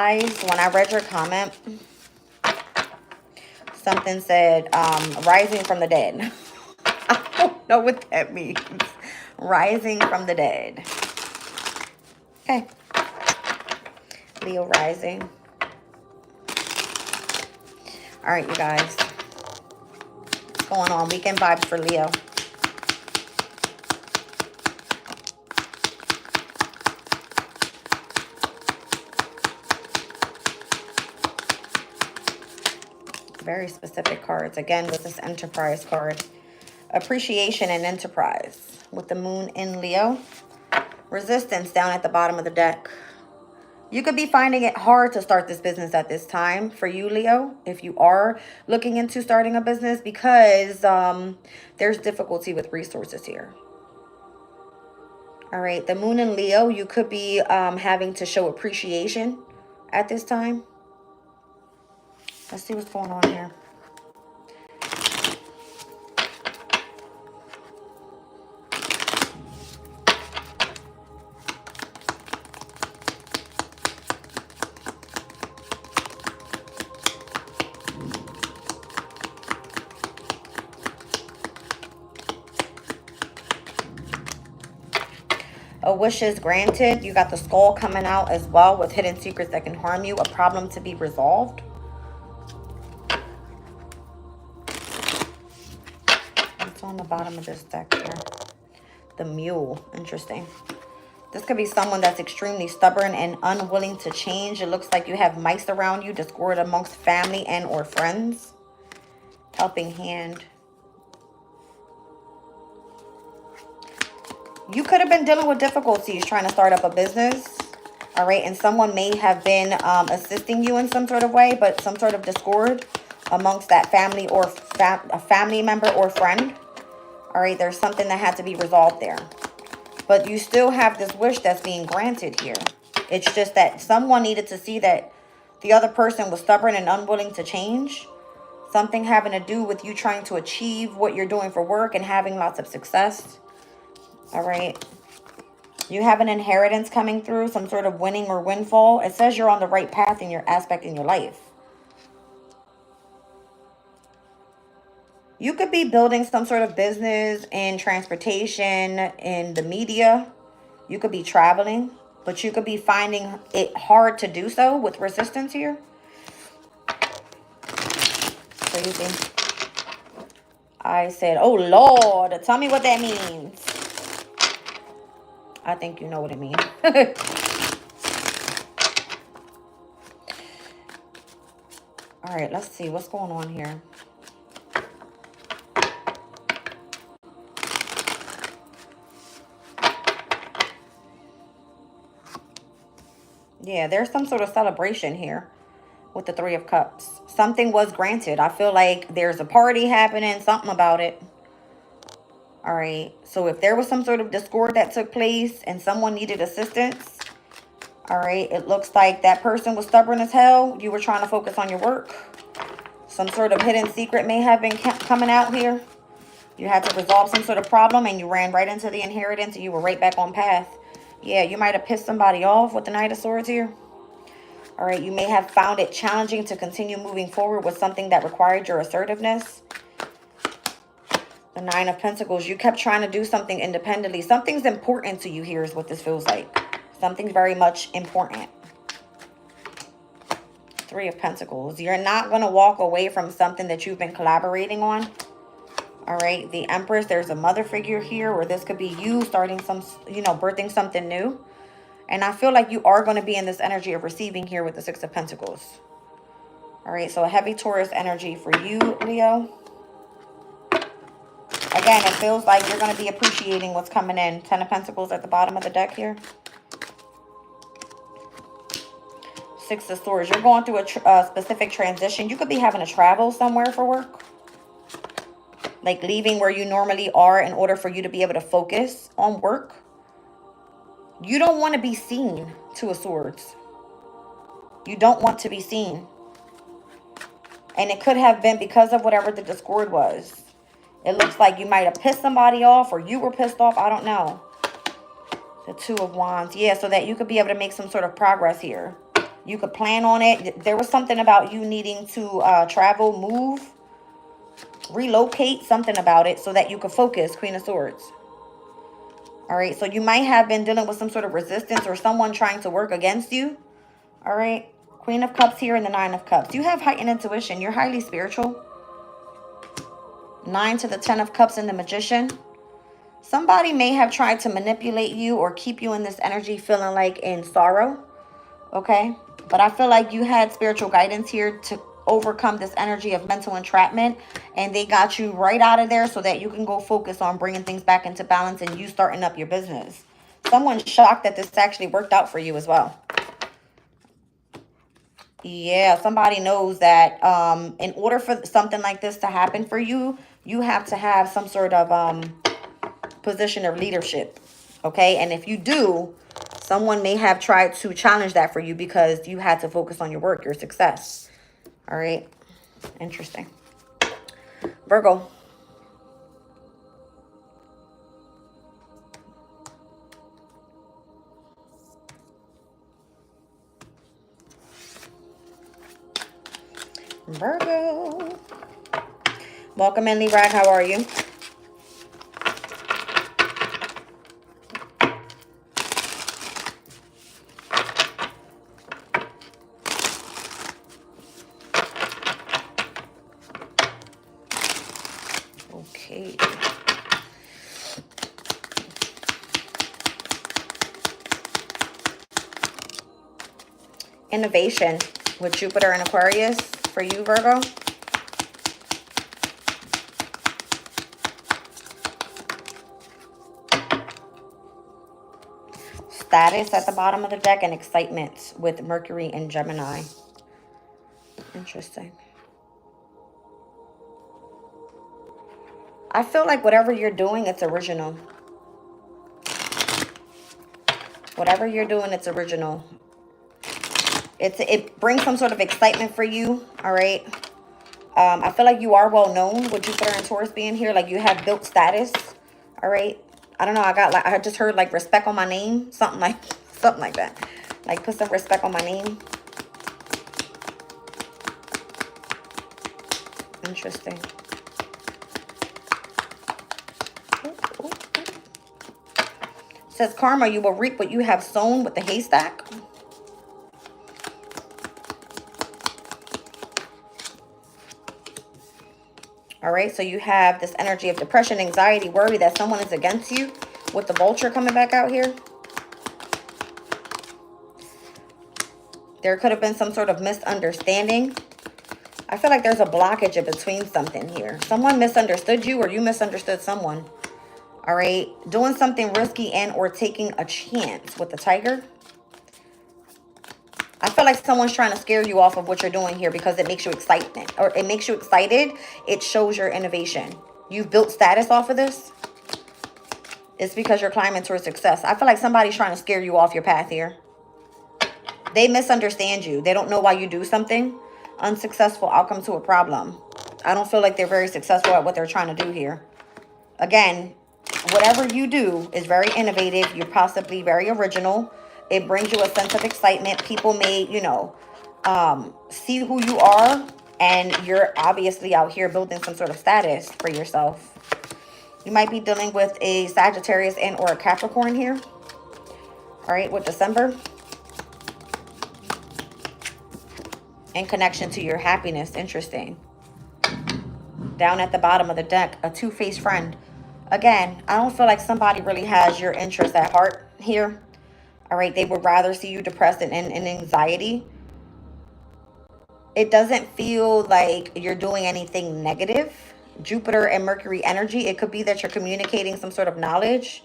guys, when I read your comment, something said rising from the dead. I don't know what that means. Rising from the dead. Okay. Leo rising. All right, you guys. What's going on? Weekend vibes for Leo. Very specific cards. Again, with this Enterprise card. Appreciation and enterprise. With the moon in Leo. Resistance down at the bottom of the deck. You could be finding it hard to start this business at this time for you, Leo, if you are looking into starting a business, because there's difficulty with resources here. All right, the moon in Leo, you could be having to show appreciation at this time. Let's see what's going on here. A wish is granted. You got the skull coming out as well with hidden secrets that can harm you. A problem to be resolved. What's on the bottom of this deck here? The mule. Interesting. This could be someone that's extremely stubborn and unwilling to change. It looks like you have mice around you, discord amongst family and or friends. Helping hand. You could have been dealing with difficulties trying to start up a business, all right? And someone may have been assisting you in some sort of way, but some sort of discord amongst that family or a family member or friend, all right? There's something that had to be resolved there. But you still have this wish that's being granted here. It's just that someone needed to see that the other person was stubborn and unwilling to change. Something having to do with you trying to achieve what you're doing for work and having lots of success. All right. You have an inheritance coming through, some sort of winning or windfall. It says you're on the right path in your aspect in your life. You could be building some sort of business in transportation, in the media. You could be traveling, but you could be finding it hard to do so with resistance here. Crazy. I said, oh, Lord, tell me what that means. I think you know what it means. All right, let's see what's going on here. Yeah, there's some sort of celebration here with the Three of Cups. Something was granted. I feel like there's a party happening, something about it. All right, so if there was some sort of discord that took place and someone needed assistance, all right, it looks like that person was stubborn as hell. You were trying to focus on your work. Some sort of hidden secret may have been coming out here. You had to resolve some sort of problem and you ran right into the inheritance and you were right back on path. Yeah, you might have pissed somebody off with the Knight of Swords here. All right, you may have found it challenging to continue moving forward with something that required your assertiveness. The Nine of Pentacles, you kept trying to do something independently. Something's important to you here is what this feels like. Something's very much important. Three of Pentacles. You're not going to walk away from something that you've been collaborating on. All right. The Empress, there's a mother figure here where this could be you starting some, birthing something new. And I feel like you are going to be in this energy of receiving here with the Six of Pentacles. All right. So a heavy Taurus energy for you, Leo. Again, it feels like you're going to be appreciating what's coming in. Ten of Pentacles at the bottom of the deck here. Six of Swords. You're going through a specific transition. You could be having to travel somewhere for work. Like leaving where you normally are in order for you to be able to focus on work. You don't want to be seen, Two of Swords. You don't want to be seen. And it could have been because of whatever the discord was. It looks like you might have pissed somebody off or you were pissed off. I don't know. The Two of Wands. Yeah, so that you could be able to make some sort of progress here. You could plan on it. There was something about you needing to travel, move, relocate, something about it so that you could focus, Queen of Swords. All right, so you might have been dealing with some sort of resistance or someone trying to work against you. All right, Queen of Cups here and the Nine of Cups. You have heightened intuition. You're highly spiritual. 9 to the 10 of Cups and the Magician. Somebody may have tried to manipulate you or keep you in this energy feeling like in sorrow. Okay, but I feel like you had spiritual guidance here to overcome this energy of mental entrapment, and they got you right out of there so that you can go focus on bringing things back into balance and you starting up your business. Someone's shocked that this actually worked out for you as well. Yeah, somebody knows that in order for something like this to happen for you, you have to have some sort of position of leadership. Okay, and if you do, someone may have tried to challenge that for you because you had to focus on your work, your success. All right. Interesting. Virgo. Virgo. Welcome in, Libra. How are you? Okay. Innovation with Jupiter and Aquarius for you, Virgo. Status at the bottom of the deck and excitement with Mercury and Gemini. Interesting. I feel like whatever you're doing, it's original. Whatever you're doing, it's original. It brings some sort of excitement for you, all right? I feel like you are well known with Jupiter and Taurus being here. Like you have built status, all right? I don't know. I just heard like respect on my name, something like that. Like put some respect on my name. Interesting. Says karma, you will reap what you have sown with the haystack. All right, so you have this energy of depression, anxiety, worry that someone is against you with the vulture coming back out here. There could have been some sort of misunderstanding. I feel like there's a blockage in between something here. Someone misunderstood you or you misunderstood someone. All right, doing something risky and or taking a chance with the tiger. I feel like someone's trying to scare you off of what you're doing here because it makes you excitement or it makes you excited. It shows your innovation. You've built status off of this. It's because you're climbing towards success. I feel like somebody's trying to scare you off your path here. They misunderstand you. They don't know why you do something. Unsuccessful outcome to a problem. I don't feel like they're very successful at what they're trying to do here. Again, whatever you do is very innovative. You're possibly very original. It brings you a sense of excitement. People may, you know, see who you are. And you're obviously out here building some sort of status for yourself. You might be dealing with a Sagittarius and or a Capricorn here. All right, with December. In connection to your happiness. Interesting. Down at the bottom of the deck, a two-faced friend. Again, I don't feel like somebody really has your interest at heart here. All right, they would rather see you depressed and in anxiety. It doesn't feel like you're doing anything negative. Jupiter and Mercury energy. It could be that you're communicating some sort of knowledge.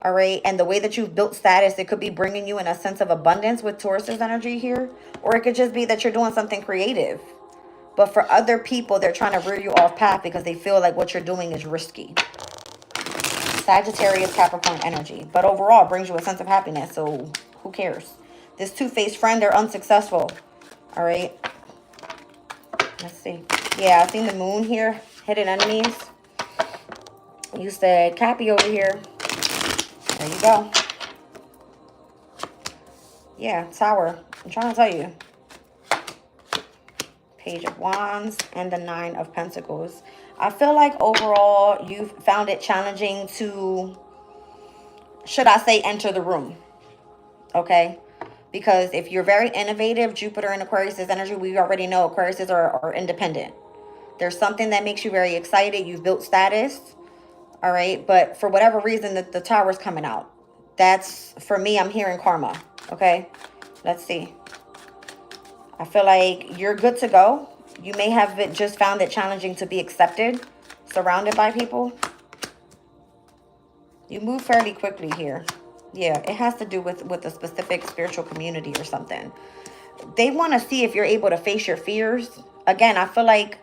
All right. And the way that you've built status, it could be bringing you in a sense of abundance with Taurus's energy here. Or it could just be that you're doing something creative. But for other people, they're trying to rear you off path because they feel like what you're doing is risky. Sagittarius, Capricorn energy. But overall, it brings you a sense of happiness. So who cares? This two-faced friend, they're unsuccessful. All right. Let's see. Yeah, I've seen the moon here. Hidden enemies. You said Cappy over here. There you go. Yeah, Tower. I'm trying to tell you. Page of Wands and the Nine of Pentacles. I feel like overall you've found it challenging to, should I say, enter the room. Okay? Because if you're very innovative, Jupiter and Aquarius is energy, we already know Aquarius are independent. There's something that makes you very excited. You've built status. All right? But for whatever reason, the Tower is coming out. That's, for me, I'm hearing karma. Okay? Let's see. I feel like you're good to go. You may have just found it challenging to be accepted, surrounded by people. You move fairly quickly here. Yeah, it has to do with a specific spiritual community or something. They want to see if you're able to face your fears. Again, I feel like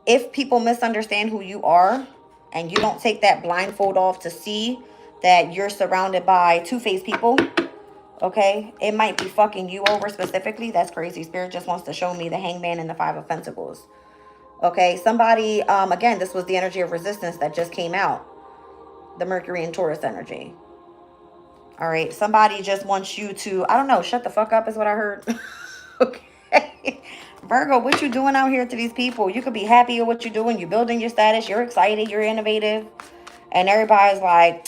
if people misunderstand who you are and you don't take that blindfold off to see that you're surrounded by two-faced people, okay, it might be fucking you over specifically. That's crazy. Spirit just wants to show me the Hangman and the Five of Pentacles. Okay, somebody, again, this was the energy of resistance that just came out. The Mercury and Taurus energy. All right, somebody just wants you to, I don't know, shut the fuck up is what I heard. Okay. Virgo, what you doing out here to these people? You could be happy with what you're doing. You're building your status. You're excited. You're innovative. And everybody's like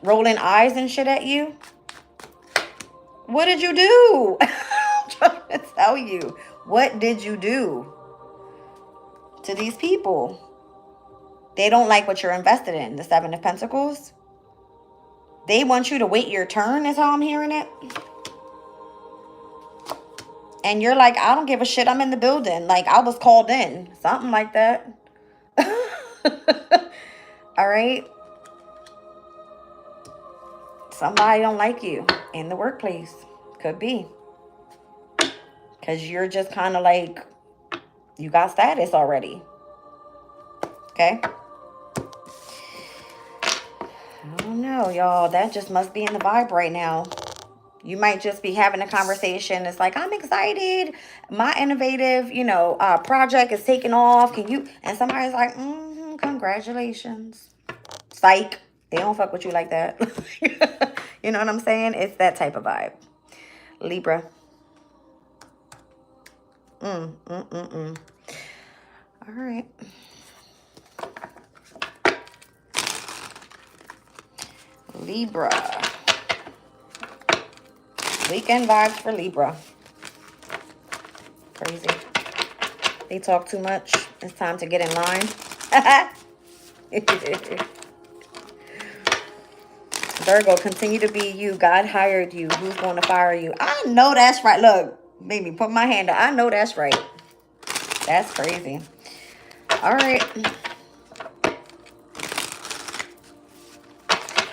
rolling eyes and shit at you. What did you do? I'm trying to tell you. What did you do to these people? They don't like what you're invested in. The Seven of Pentacles. They want you to wait your turn is how I'm hearing it. And you're like, I don't give a shit. I'm in the building. Like, I was called in. Something like that. All right. Somebody don't like you in the workplace. Could be. Because you're just kind of like, you got status already. Okay. I don't know, y'all. That just must be in the vibe right now. You might just be having a conversation. It's like, I'm excited. My innovative, project is taking off. Can you? And somebody's like, congratulations. Psych. They don't fuck with you like that. You know what I'm saying? It's that type of vibe. Libra. All right. Libra. Weekend vibes for Libra. Crazy. They talk too much. It's time to get in line. Virgo, continue to be you. God hired you. Who's going to fire you? I know that's right. Look, baby, put my hand up. I know that's right. That's crazy. All right.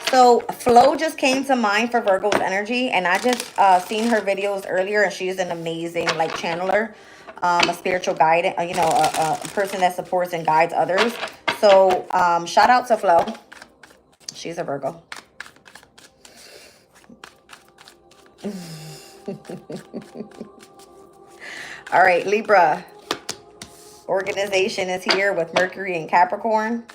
So Flo just came to mind for Virgo's energy, and I just seen her videos earlier, and she's an amazing like channeler, a spiritual guide, a person that supports and guides others. So shout out to Flo. She's a Virgo. All right, Libra. Organization is here with Mercury and Capricorn.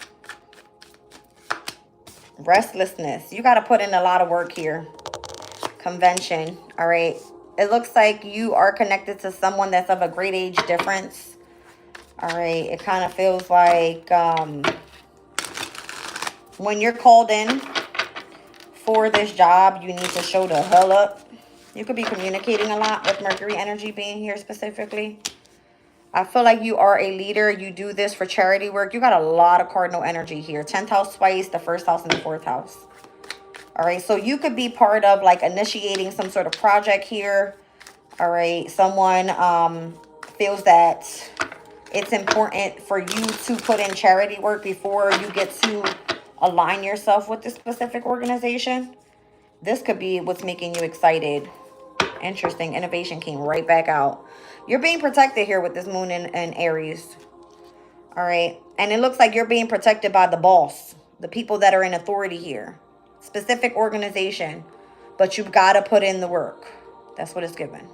Restlessness. You got to put in a lot of work here. Convention. All right. It looks like you are connected to someone that's of a great age difference. All right. It kind of feels like when you're called in for this job, you need to show the hell up. You could be communicating a lot with Mercury energy being here specifically. I feel like you are a leader. You do this for charity work. You got a lot of cardinal energy here. 10th house twice, the 1st house and the 4th house. All right. So you could be part of like initiating some sort of project here. All right. Someone feels that it's important for you to put in charity work before you get to align yourself with this specific organization. This could be what's making you excited. Interesting. Innovation came right back out. You're being protected here with this moon in Aries. All right. And it looks like you're being protected by the boss, the people that are in authority here. Specific organization. But you've got to put in the work. That's what it's given.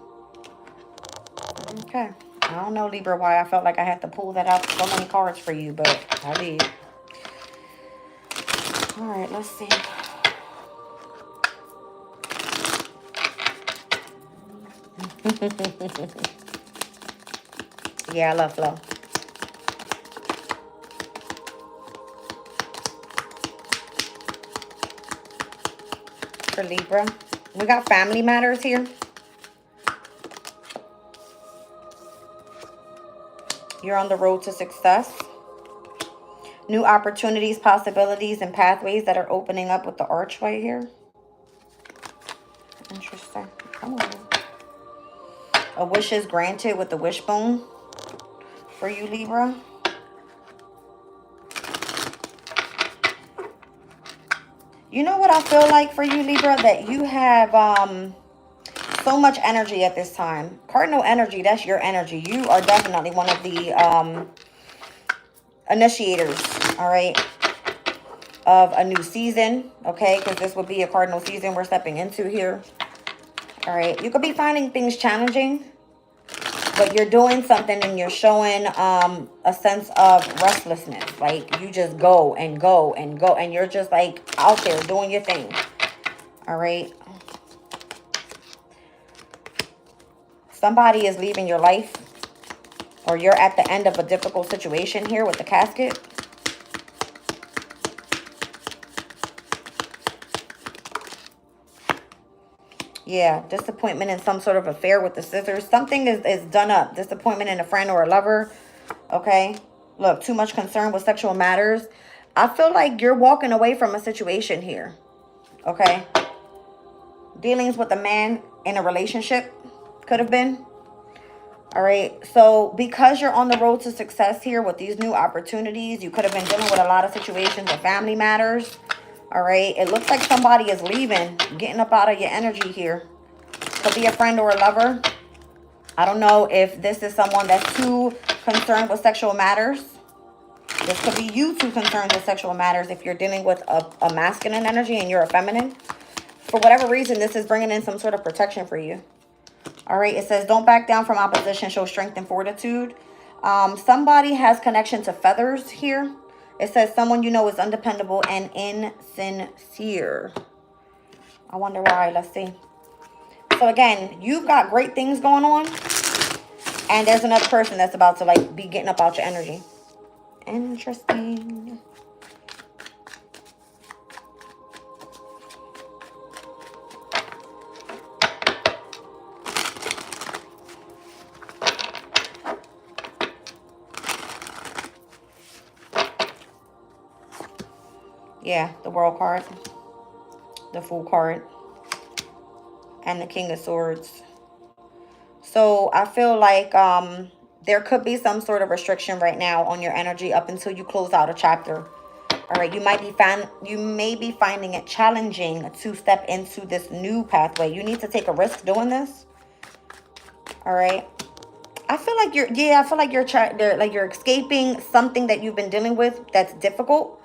Okay. I don't know, Libra, why I felt like I had to pull that out so many cards for you, but I did. All right. Let's see. Yeah, I love flow. For Libra, we got family matters here. You're on the road to success. New opportunities, possibilities, and pathways that are opening up with the archway here. Interesting. Come on. A wish is granted with the wishbone for you, Libra. You know what I feel like for you, Libra? That you have so much energy at this time. Cardinal energy, that's your energy. You are definitely one of the initiators, all right, of a new season, okay? Because this would be a cardinal season we're stepping into here. All right, you could be finding things challenging, but you're doing something and you're showing a sense of restlessness. Like you just go and go and go and you're just like out there doing your thing. All right. Somebody is leaving your life, or you're at the end of a difficult situation here with the casket. Yeah, disappointment in some sort of affair with the scissors. Something is done up. Disappointment in a friend or a lover. Okay. Look, too much concern with sexual matters. I feel like you're walking away from a situation here. Okay. Dealings with a man in a relationship could have been. All right. So because you're on the road to success here with these new opportunities, you could have been dealing with a lot of situations with family matters. All right. It looks like somebody is leaving, getting up out of your energy here. Could be a friend or a lover. I don't know if this is someone that's too concerned with sexual matters. This could be you too concerned with sexual matters if you're dealing with a masculine energy and you're a feminine. For whatever reason, this is bringing in some sort of protection for you. All right. It says, don't back down from opposition. Show strength and fortitude. Somebody has connection to feathers here. It says someone you know is undependable and insincere. I wonder why. Let's see. So again, you've got great things going on. And there's another person that's about to like be getting up out your energy. Interesting. Yeah, the World card, the Fool card, and the King of Swords. So I feel like there could be some sort of restriction right now on your energy up until you close out a chapter. All right, you may be finding it challenging to step into this new pathway. You need to take a risk doing this. All right. I feel like you're escaping something that you've been dealing with that's difficult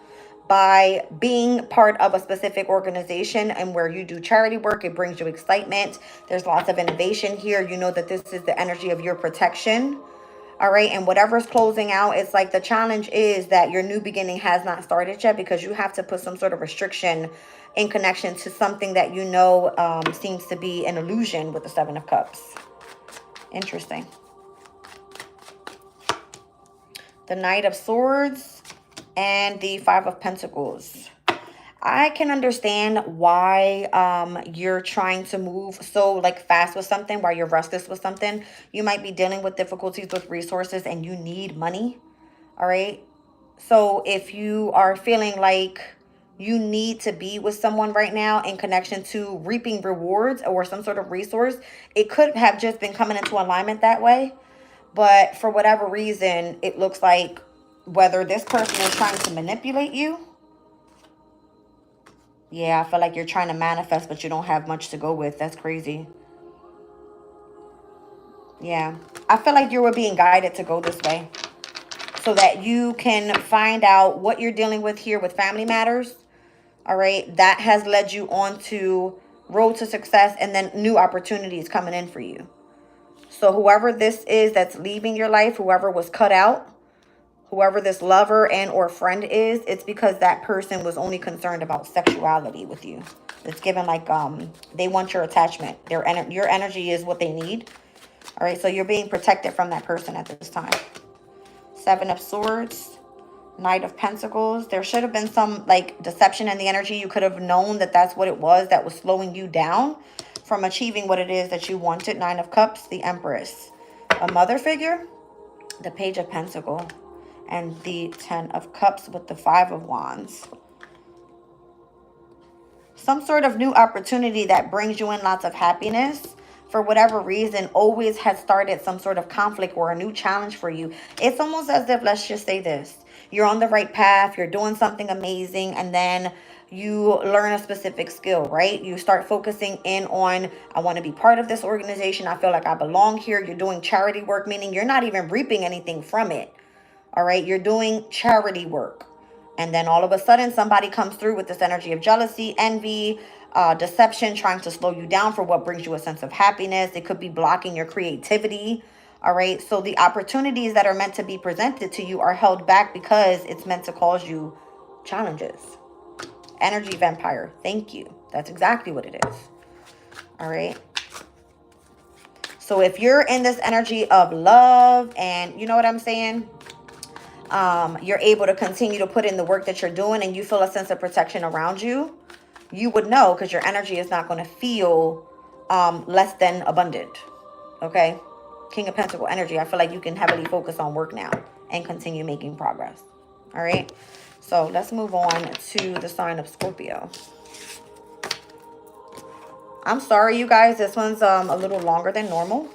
by being part of a specific organization, and where you do charity work. It brings you excitement. There's lots of innovation here. You know that this is the energy of your protection. All right. And whatever's closing out, it's like the challenge is that your new beginning has not started yet, because you have to put some sort of restriction in connection to something that you know seems to be an illusion with the Seven of Cups. Interesting. The Knight of Swords and the Five of Pentacles. I can understand why you're trying to move so like fast with something, while you're restless with something. You might be dealing with difficulties with resources and you need money. All right. So if you are feeling like you need to be with someone right now in connection to reaping rewards or some sort of resource, it could have just been coming into alignment that way. But for whatever reason, it looks like whether this person is trying to manipulate you. Yeah, I feel like you're trying to manifest, but you don't have much to go with. That's crazy. Yeah, I feel like you were being guided to go this way so that you can find out what you're dealing with here with family matters. All right, that has led you on to road to success, and then new opportunities coming in for you. So whoever this is that's leaving your life, whoever was cut out, whoever this lover and or friend is, it's because that person was only concerned about sexuality with you. It's given like they want your attachment. Your energy is what they need. All right, so you're being protected from that person at this time. 7 of Swords, Knight of Pentacles. There should have been some like deception in the energy. You could have known that that's what it was that was slowing you down from achieving what it is that you wanted. 9 of Cups, the Empress. A mother figure, the Page of Pentacles, and the 10 of Cups with the 5 of Wands. Some sort of new opportunity that brings you in lots of happiness, for whatever reason, always has started some sort of conflict or a new challenge for you. It's almost as if, let's just say this, you're on the right path, you're doing something amazing, and then you learn a specific skill, right? You start focusing in on, I want to be part of this organization. I feel like I belong here. You're doing charity work, meaning you're not even reaping anything from it. All right, you're doing charity work. And then all of a sudden, somebody comes through with this energy of jealousy, envy, deception, trying to slow you down for what brings you a sense of happiness. It could be blocking your creativity. All right, so the opportunities that are meant to be presented to you are held back because it's meant to cause you challenges. Energy vampire, thank you. That's exactly what it is. All right. So if you're in this energy of love and you know what I'm saying, you're able to continue to put in the work that you're doing and you feel a sense of protection around you, you would know because your energy is not going to feel less than abundant. Okay. King of Pentacle energy. I feel like you can heavily focus on work now and continue making progress. All right. So let's move on to the sign of Scorpio. I'm sorry, you guys. This one's a little longer than normal.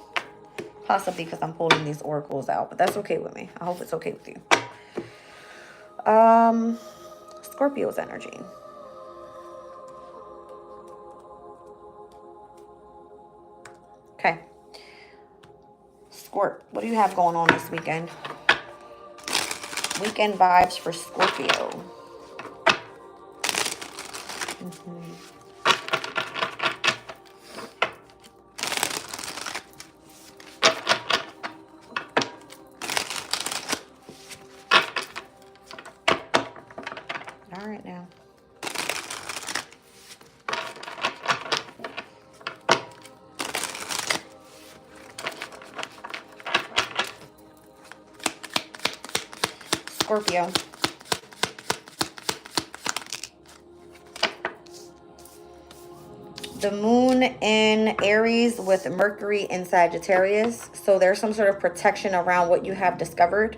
Possibly because I'm pulling these oracles out, but that's okay with me. I hope it's okay with you. Scorpio's energy. Okay. Scorp, what do you have going on this weekend? Weekend vibes for Scorpio. All right now. Scorpio. The moon in Aries with Mercury in Sagittarius. So there's some sort of protection around what you have discovered.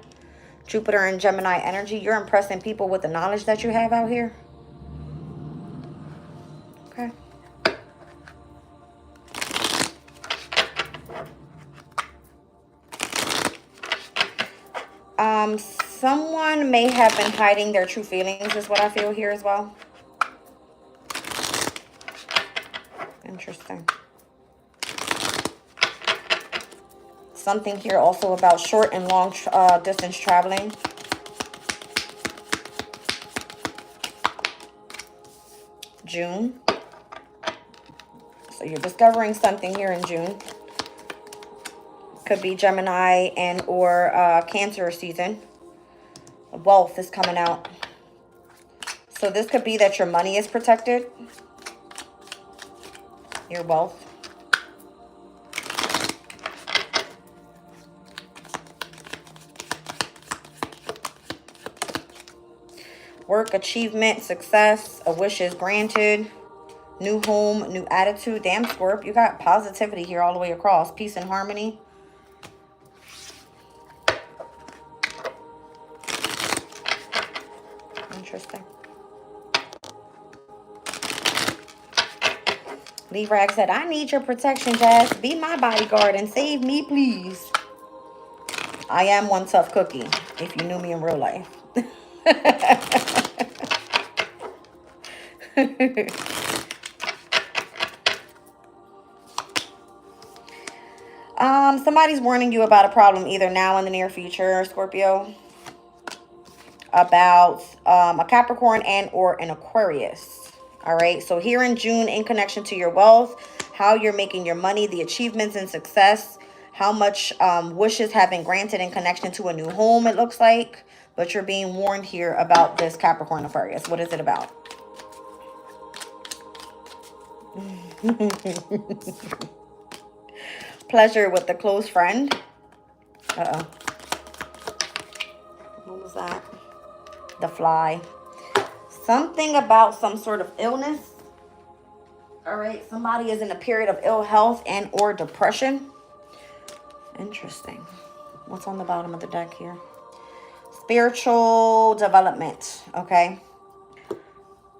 Jupiter and Gemini energy. You're impressing people with the knowledge that you have out here. Okay. Someone may have been hiding their true feelings is what I feel here as well. Interesting. Something here also about short and long distance traveling. June. So you're discovering something here in June. Could be Gemini and or Cancer season. Wealth is coming out. So this could be that your money is protected. Your wealth. Work, achievement, success, a wish is granted. New home, new attitude. Damn, Scorp, you got positivity here all the way across. Peace and harmony. Interesting. Libra said, I need your protection, Jazz. Be my bodyguard and save me, please. I am one tough cookie, if you knew me in real life. Somebody's warning you about a problem either now or in the near future, Scorpio. About a Capricorn and or an Aquarius. All right. So here in June, in connection to your wealth, how you're making your money, the achievements and success, how much wishes have been granted in connection to a new home, it looks like. But you're being warned here about this Capricorn Aquarius. What is it about? Pleasure with a close friend. Uh-oh. What was that? The fly. Something about some sort of illness. All right. Somebody is in a period of ill health and or depression. Interesting. What's on the bottom of the deck here? Spiritual development. Okay.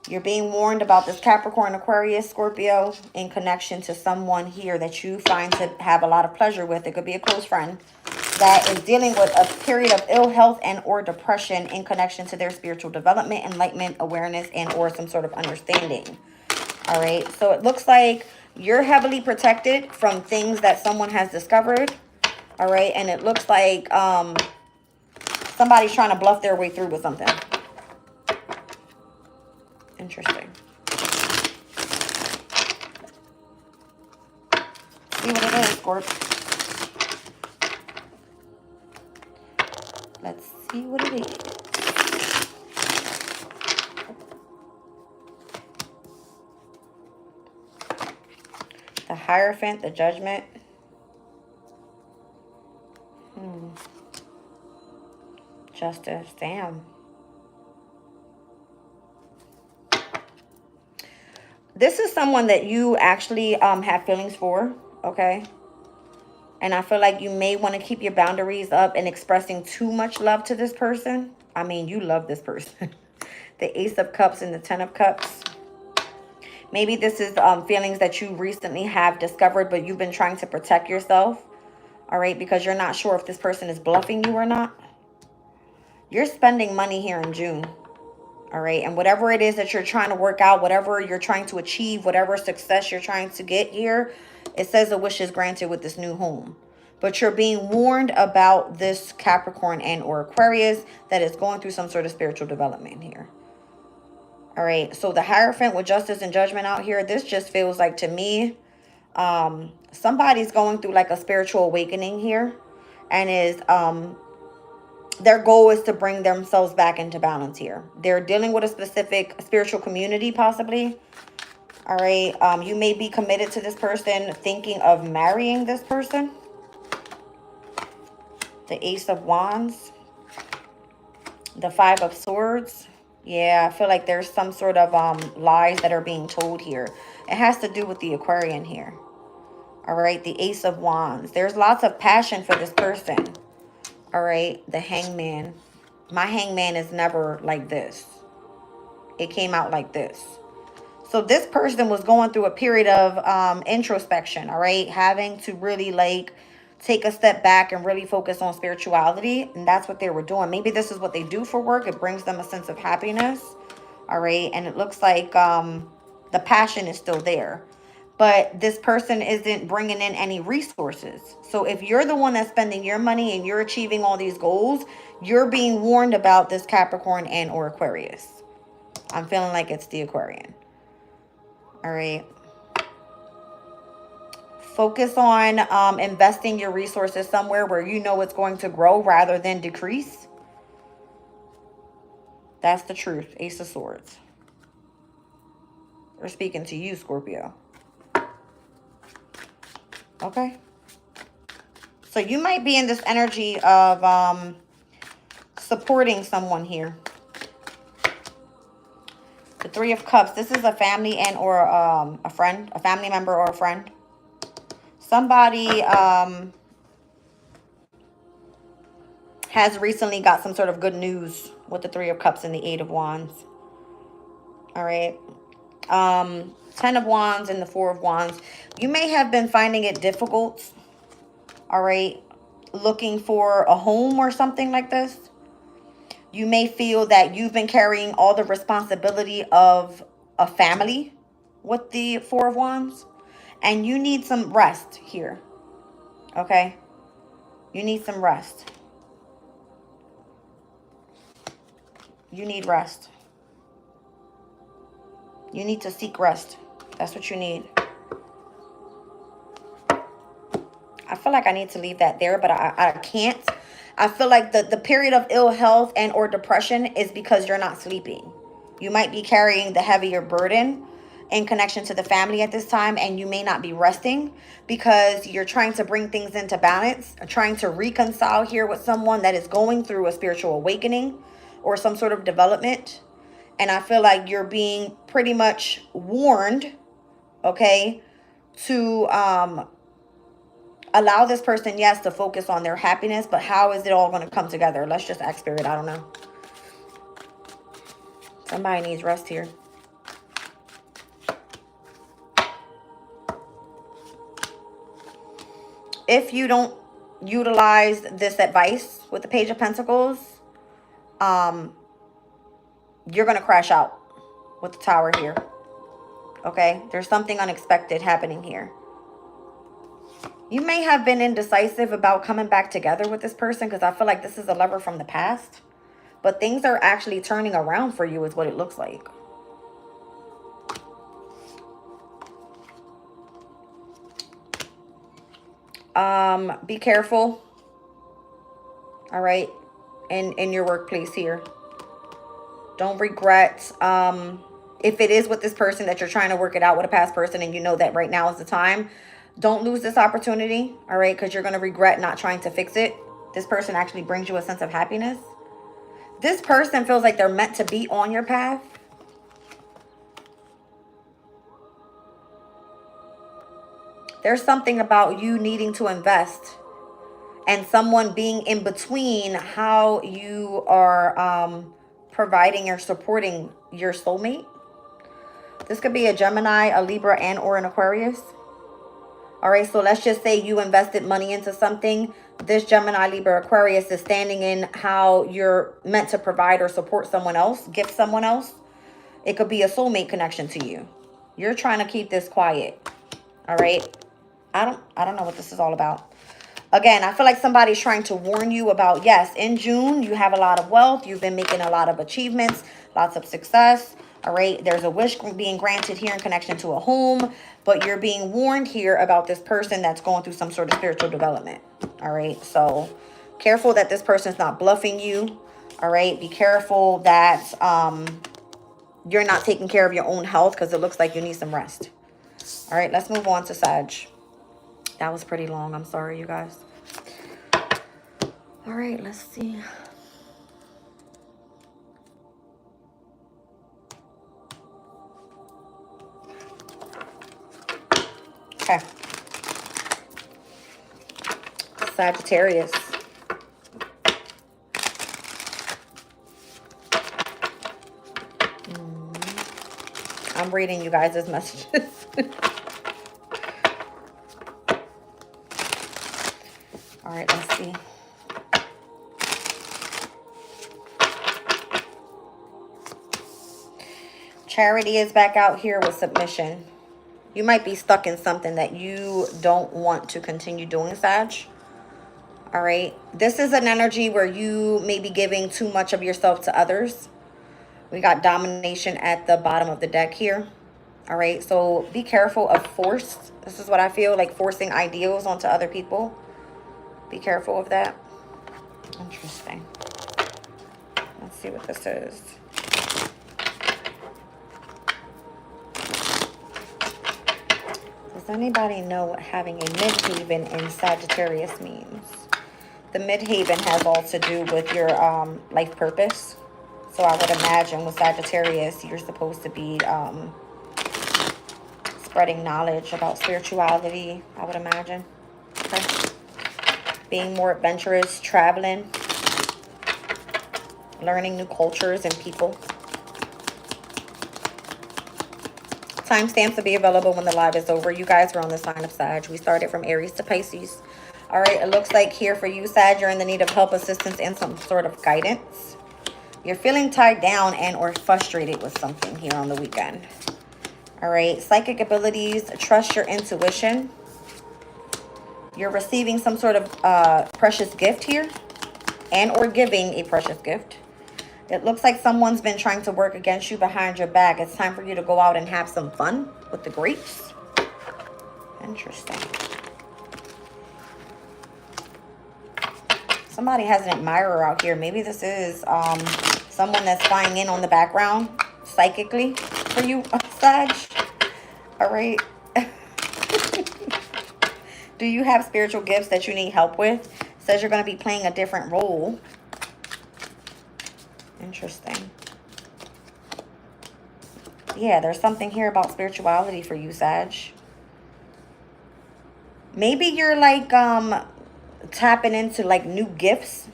You're being warned about this Capricorn, Aquarius, Scorpio in connection to someone here that you find to have a lot of pleasure with. It could be a close friend that is dealing with a period of ill health and or depression in connection to their spiritual development, enlightenment, awareness, and or some sort of understanding. All right. So it looks like you're heavily protected from things that someone has discovered. All right. And it looks like somebody's trying to bluff their way through with something. Interesting. See what it is, Scorp. Let's see what it is. The Hierophant, the Judgment. Justice, damn. This is someone that you actually have feelings for, okay? And I feel like you may want to keep your boundaries up and expressing too much love to this person. I mean, you love this person. The Ace of Cups and the Ten of Cups. Maybe this is feelings that you recently have discovered, but you've been trying to protect yourself, all right? Because you're not sure if this person is bluffing you or not. You're spending money here in June. All right. And whatever it is that you're trying to work out, whatever you're trying to achieve, whatever success you're trying to get here, it says a wish is granted with this new home. But you're being warned about this Capricorn and or Aquarius that is going through some sort of spiritual development here. All right. So the Hierophant with Justice and Judgment out here, this just feels like to me, somebody's going through like a spiritual awakening here and is, their goal is to bring themselves back into balance here. They're dealing with a specific spiritual community, possibly. All right. You may be committed to this person, thinking of marrying this person. The Ace of Wands. The Five of Swords. Yeah, I feel like there's some sort of lies that are being told here. It has to do with the Aquarian here. All right. The Ace of Wands. There's lots of passion for this person. All right, the Hangman. My Hangman is never like this. It came out like this. So this person was going through a period of introspection, all right? Having to really like take a step back and really focus on spirituality. And that's what they were doing. Maybe this is what they do for work. It brings them a sense of happiness, all right? And it looks like the passion is still there. But this person isn't bringing in any resources. So if you're the one that's spending your money and you're achieving all these goals, you're being warned about this Capricorn and or Aquarius. I'm feeling like it's the Aquarian. All right. Focus on investing your resources somewhere where you know it's going to grow rather than decrease. That's the truth. Ace of Swords. We're speaking to you, Scorpio. Okay. So you might be in this energy of supporting someone here. The Three of Cups. This is a family and or a friend, a family member or a friend. Somebody has recently got some sort of good news with the Three of Cups and the Eight of Wands. All right. 10 of Wands and the 4 of Wands. You may have been finding it difficult, all right, looking for a home or something like this. You may feel that you've been carrying all the responsibility of a family with the 4 of Wands, and you need some rest here, okay? You need some rest. You need rest. You need to seek rest. That's what you need. I feel like I need to leave that there, but I can't. I feel like the period of ill health and or depression is because you're not sleeping. You might be carrying the heavier burden in connection to the family at this time, and you may not be resting because you're trying to bring things into balance, trying to reconcile here with someone that is going through a spiritual awakening or some sort of development. And I feel like you're being pretty much warned, okay, to allow this person, yes, to focus on their happiness, but how is it all going to come together? Let's just ask Spirit. I don't know. Somebody needs rest here. If you don't utilize this advice with the Page of Pentacles, you're going to crash out with the Tower here. Okay? There's something unexpected happening here. You may have been indecisive about coming back together with this person because I feel like this is a lover from the past. But things are actually turning around for you is what it looks like. Be careful. All right. In your workplace here. Don't regret. If it is with this person that you're trying to work it out with a past person and you know that right now is the time, don't lose this opportunity. All right. Because you're going to regret not trying to fix it. This person actually brings you a sense of happiness. This person feels like they're meant to be on your path. There's something about you needing to invest and someone being in between how you are providing or supporting your soulmate. This could be a Gemini, a Libra, and or an Aquarius. All right, so let's just say you invested money into something. This Gemini, Libra, Aquarius is standing in how you're meant to provide or support someone else, gift someone else. It could be a soulmate connection to you. You're trying to keep this quiet. All right. I don't know what this is all about. Again, I feel like somebody's trying to warn you about, yes, in June, you have a lot of wealth. You've been making a lot of achievements, lots of success. All right. There's a wish being granted here in connection to a home, but you're being warned here about this person that's going through some sort of spiritual development. All right. So careful that this person's not bluffing you. All right. Be careful that you're not taking care of your own health because it looks like you need some rest. All right. Let's move on to Sag. That was pretty long. I'm sorry, you guys. All right. Let's see. Okay. Sagittarius. I'm reading you guys' messages. All right, let's see. Charity is back out here with submission. You might be stuck in something that you don't want to continue doing, Sag. All right. This is an energy where you may be giving too much of yourself to others. We got domination at the bottom of the deck here. All right. So be careful of force. This is what I feel like, forcing ideals onto other people. Be careful of that. Interesting. Let's see what this is. Does anybody know what having a midhaven in Sagittarius means? The midhaven has all to do with your life purpose. So I would imagine with Sagittarius, you're supposed to be spreading knowledge about spirituality, I would imagine. Okay. Being more adventurous, traveling, learning new cultures and people. Timestamps will be available when the live is over. You guys are on the sign of Sag. We started from Aries to Pisces. All right, it looks like here for you, Sag, you're in the need of help, assistance, and some sort of guidance. You're feeling tied down and or frustrated with something here on the weekend. All right, psychic abilities, trust your intuition. You're receiving some sort of precious gift here and or giving a precious gift. It looks like someone's been trying to work against you behind your back. It's time for you to go out and have some fun with the grapes. Interesting. Somebody has an admirer out here. Maybe this is someone that's flying in on the background psychically for you, Sag. All right. Do you have spiritual gifts that you need help with? It says you're going to be playing a different role. Interesting. Yeah, there's something here about spirituality for you, Sag. Maybe you're like tapping into like new gifts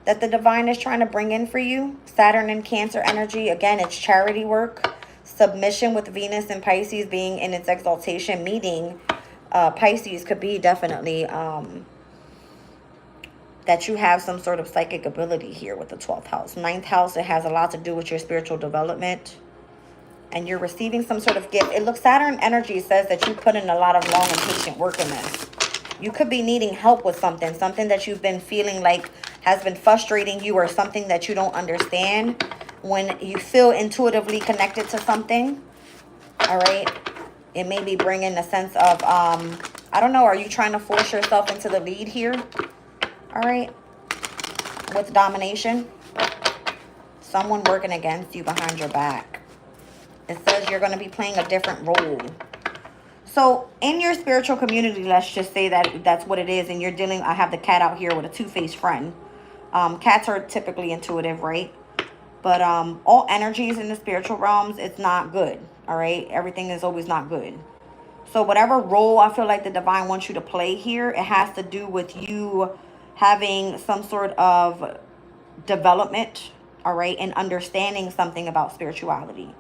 that the divine is trying to bring in for you. Saturn and Cancer energy. Again, it's charity work. Submission with Venus and Pisces being in its exaltation, meaning Pisces could be definitely that you have some sort of psychic ability here with the 12th house. 9th house, it has a lot to do with your spiritual development. And you're receiving some sort of gift. It looks, Saturn energy says that you put in a lot of long and patient work in this. You could be needing help with something. Something that you've been feeling like has been frustrating you, or something that you don't understand. When you feel intuitively connected to something, all right, it may be bringing a sense of, I don't know, are you trying to force yourself into the lead here? All right, with domination. Someone working against you behind your back. It says you're going to be playing a different role. So in your spiritual community, let's just say that that's what it is. And you're dealing, I have the cat out here with a two-faced friend. Cats are typically intuitive, right? But all energies in the spiritual realms, it's not good. All right. Everything is always not good. So whatever role I feel like the divine wants you to play here, it has to do with you having some sort of development. All right. And understanding something about spirituality.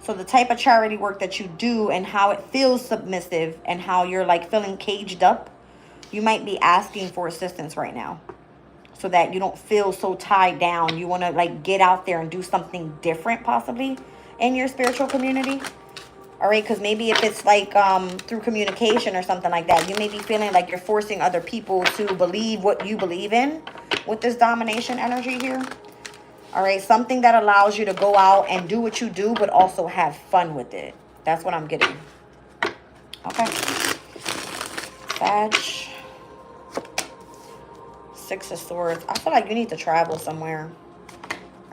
So the type of charity work that you do and how it feels submissive and how you're like feeling caged up, you might be asking for assistance right now so that you don't feel so tied down. You want to like get out there and do something different possibly in your spiritual community. All right, because maybe if it's like through communication or something like that, you may be feeling like you're forcing other people to believe what you believe in with this domination energy here. All right, something that allows you to go out and do what you do, but also have fun with it. That's what I'm getting. Okay. Sag. 6 of Swords. I feel like you need to travel somewhere.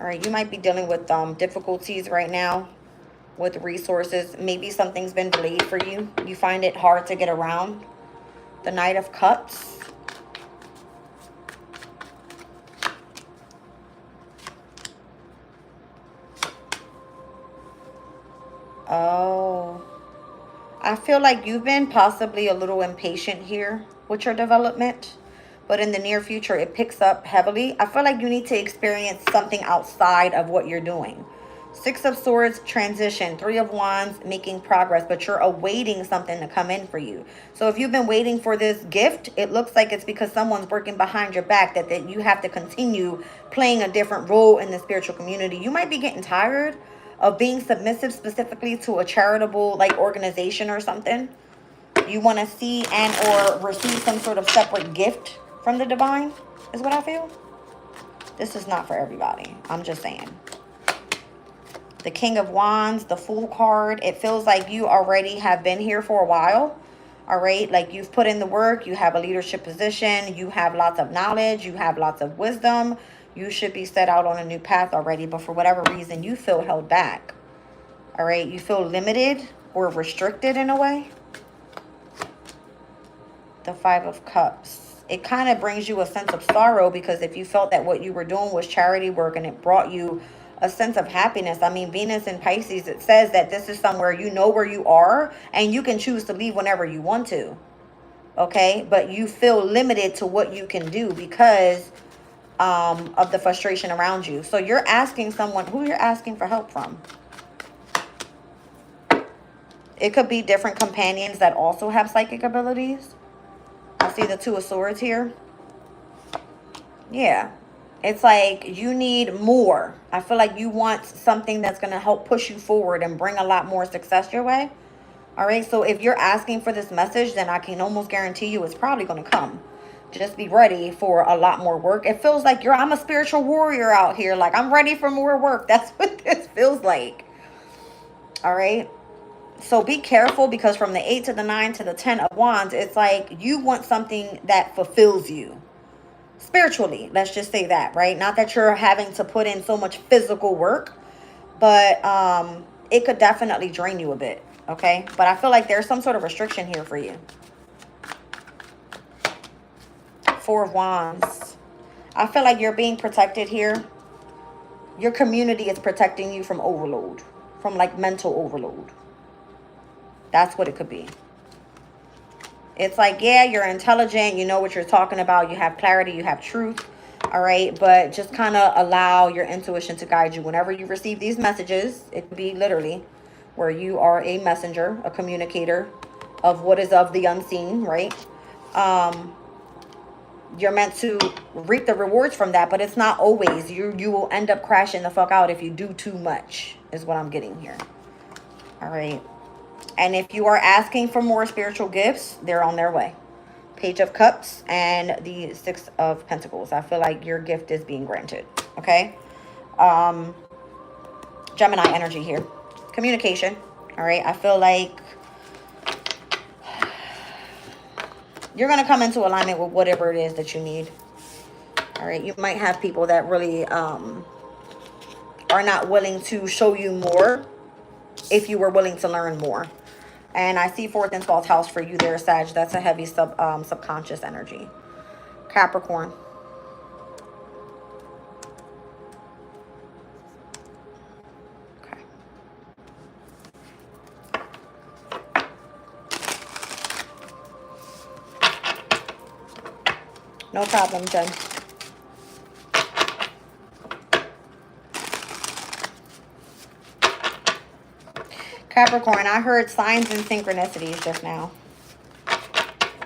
All right, you might be dealing with difficulties right now with resources. Maybe something's been delayed for you. You find it hard to get around. The Knight of Cups. Oh, I feel like you've been possibly a little impatient here with your development, but in the near future, it picks up heavily. I feel like you need to experience something outside of what you're doing. 6 of Swords, transition. 3 of Wands, making progress, but you're awaiting something to come in for you. So if you've been waiting for this gift, it looks like it's because someone's working behind your back, that you have to continue playing a different role in the spiritual community. You might be getting tired of being submissive specifically to a charitable like organization or something. You want to see and or receive some sort of separate gift from the divine is what I feel. This is not for everybody. I'm just saying. The King of Wands, the Fool card. It feels like you already have been here for a while. All right. Like you've put in the work. You have a leadership position. You have lots of knowledge. You have lots of wisdom. You should be set out on a new path already. But for whatever reason, you feel held back. All right. You feel limited or restricted in a way. The 5 of Cups. It kind of brings you a sense of sorrow because if you felt that what you were doing was charity work and it brought you a sense of happiness. I mean, Venus in Pisces, it says that this is somewhere you know where you are and you can choose to leave whenever you want to. Okay. But you feel limited to what you can do because of the frustration around you. So you're asking someone who you're asking for help from. It could be different companions that also have psychic abilities. I see the 2 of Swords here. Yeah. It's like you need more. I feel like you want something that's going to help push you forward and bring a lot more success your way. All right. So if you're asking for this message, then I can almost guarantee you it's probably going to come. Just be ready for a lot more work. It feels like I'm a spiritual warrior out here. Like I'm ready for more work. That's what this feels like. All right. So be careful because from the 8 to the 9 to the 10 of Wands, it's like you want something that fulfills you. spiritually. Let's just say that, right? Not that you're having to put in so much physical work, but it could definitely drain you a bit, okay? But I feel like there's some sort of restriction here for you. Four of Wands. I feel like you're being protected here. Your community is protecting you from overload, from like mental overload. That's what it could be. It's like, yeah, you're intelligent, you know what you're talking about, you have clarity, you have truth, all right? But just kind of allow your intuition to guide you. Whenever you receive these messages, it could be literally where you are a messenger, a communicator of what is of the unseen, right? You're meant to reap the rewards from that, but it's not always. You will end up crashing the fuck out if you do too much, is what I'm getting here. All right. And if you are asking for more spiritual gifts, they're on their way. Page of Cups and the Six of Pentacles. I feel like your gift is being granted. Okay. Gemini energy here. Communication. All right. I feel like you're going to come into alignment with whatever it is that you need. All right. You might have people that really are not willing to show you more if you were willing to learn more. And I see 4th and 12th house for you there, Sag. That's a heavy subconscious energy. Capricorn. Okay. No problem, Jen. Capricorn, I heard signs and synchronicities just now.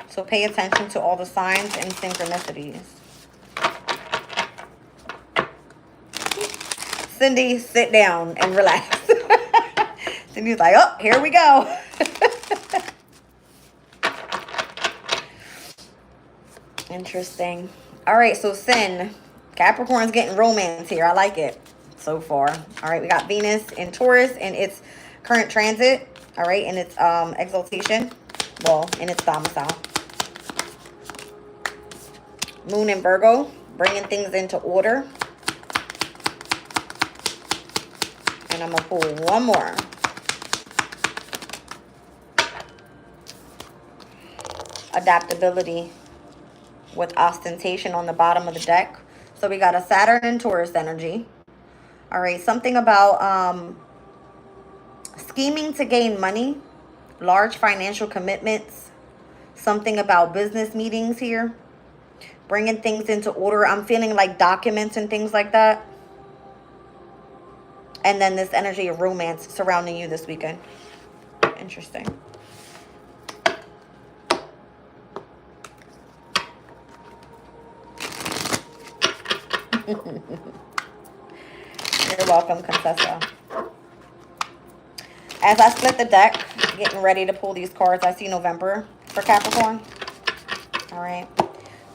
So pay attention to all the signs and synchronicities. Cindy, sit down and relax. Cindy's like, oh, here we go. Interesting. All right, so Sin, Capricorn's getting romance here. I like it so far. All right, we got Venus in Taurus and its current transit. All right, and its exaltation. Well, in its domicile. Moon in Virgo, bringing things into order. And I'm going to pull one more. Adaptability with ostentation on the bottom of the deck. So we got a Saturn and Taurus energy. All right, something about scheming to gain money, large financial commitments, something about business meetings here, bringing things into order. I'm feeling like documents and things like that. And then this energy of romance surrounding you this weekend. Interesting. You're welcome, Contessa. As I split the deck, getting ready to pull these cards, I see November for Capricorn. All right.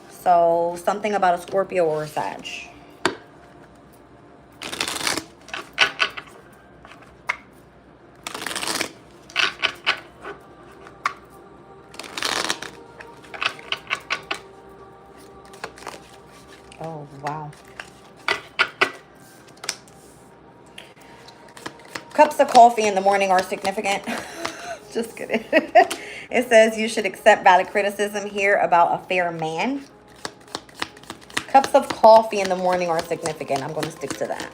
So something about a Scorpio or a Sag. Oh, wow. Cups of coffee in the morning are significant. Just kidding. It says you should accept valid criticism here about a fair man. Cups of coffee in the morning are significant. I'm going to stick to that.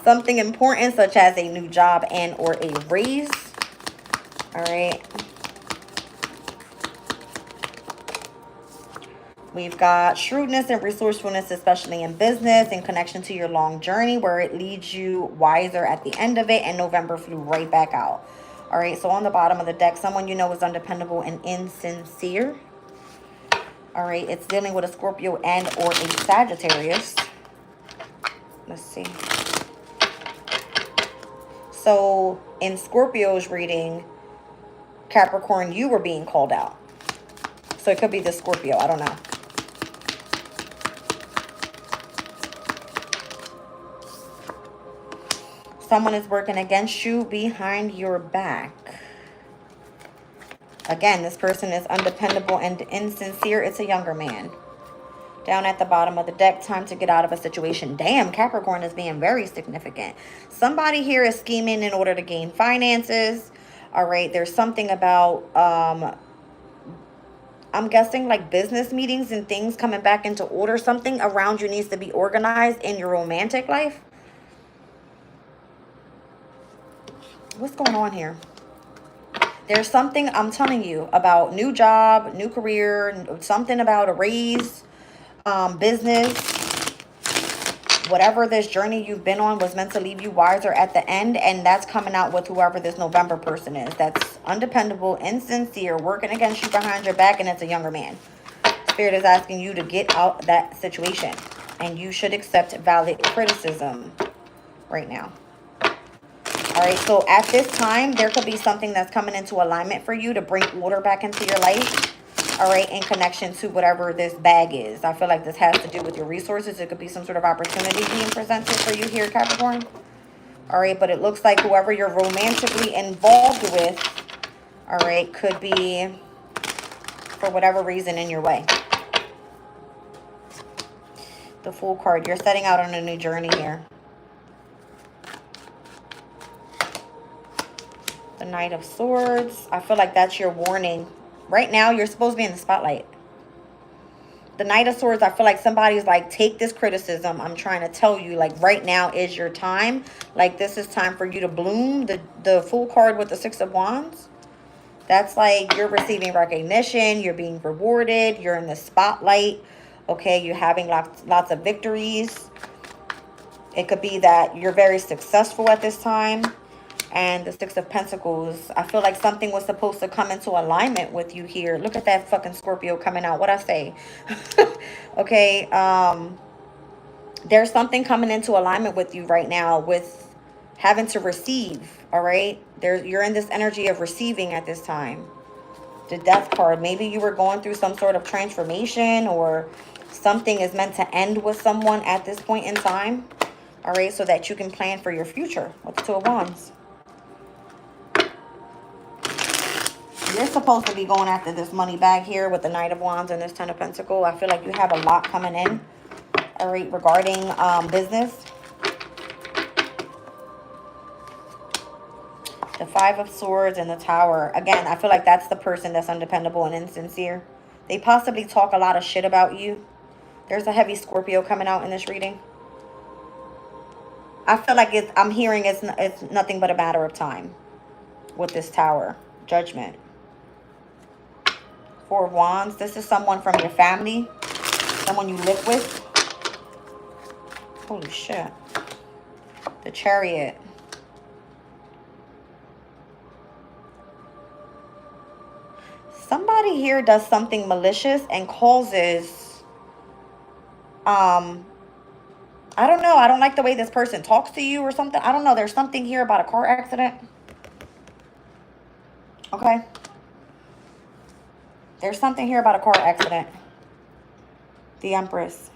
Something important such as a new job and or a raise. All right. We've got shrewdness and resourcefulness, especially in business, in connection to your long journey where it leads you wiser at the end of it. And November flew right back out. All right, so on the bottom of the deck, someone you know is undependable and insincere. All right, it's dealing with a Scorpio and or a Sagittarius. Let's see. So in Scorpio's reading, Capricorn, you were being called out. So it could be the Scorpio. I don't know. Someone is working against you behind your back. Again, this person is undependable and insincere. It's a younger man. Down at the bottom of the deck, time to get out of a situation. Damn, Capricorn is being very significant. Somebody here is scheming in order to gain finances. All right, there's something about, I'm guessing like business meetings and things coming back into order. Something around you needs to be organized in your romantic life. What's going on here? There's something, I'm telling you, about new job, new career, something about a raise, business. Whatever this journey you've been on was meant to leave you wiser at the end. And that's coming out with whoever this November person is. That's undependable, insincere, working against you behind your back. And it's a younger man. Spirit is asking you to get out that situation. And you should accept valid criticism right now. All right, so at this time, there could be something that's coming into alignment for you to bring order back into your life. All right, in connection to whatever this bag is. I feel like this has to do with your resources. It could be some sort of opportunity being presented for you here, Capricorn. All right, but it looks like whoever you're romantically involved with, all right, could be, for whatever reason, in your way. The Fool card. You're setting out on a new journey here. The Knight of Swords. I feel like that's your warning. Right now, you're supposed to be in the spotlight. The Knight of Swords, I feel like somebody's like, take this criticism. I'm trying to tell you, like, right now is your time. Like, this is time for you to bloom. The Fool card with the Six of Wands. That's like you're receiving recognition. You're being rewarded. You're in the spotlight. Okay, you're having lots of victories. It could be that you're very successful at this time. And the Six of Pentacles. I feel like something was supposed to come into alignment with you here. Look at that fucking Scorpio coming out. What'd I say? Okay. There's something coming into alignment with you right now with having to receive. All right. You're in this energy of receiving at this time. The Death card. Maybe you were going through some sort of transformation, or something is meant to end with someone at this point in time. All right. So that you can plan for your future with the Two of Wands. You're supposed to be going after this money bag here with the Knight of Wands and this Ten of Pentacles. I feel like you have a lot coming in, all right, regarding business. The Five of Swords and the Tower. Again, I feel like that's the person that's undependable and insincere. They possibly talk a lot of shit about you. There's a heavy Scorpio coming out in this reading. I feel like I'm hearing it's nothing but a matter of time with this Tower. Judgment. Four of Wands. This is someone from your family. Someone you live with. Holy shit. The Chariot. Somebody here does something malicious and causes... I don't know. I don't like the way this person talks to you or something. I don't know. There's something here about a car accident. Okay. There's something here about a car accident. The Empress.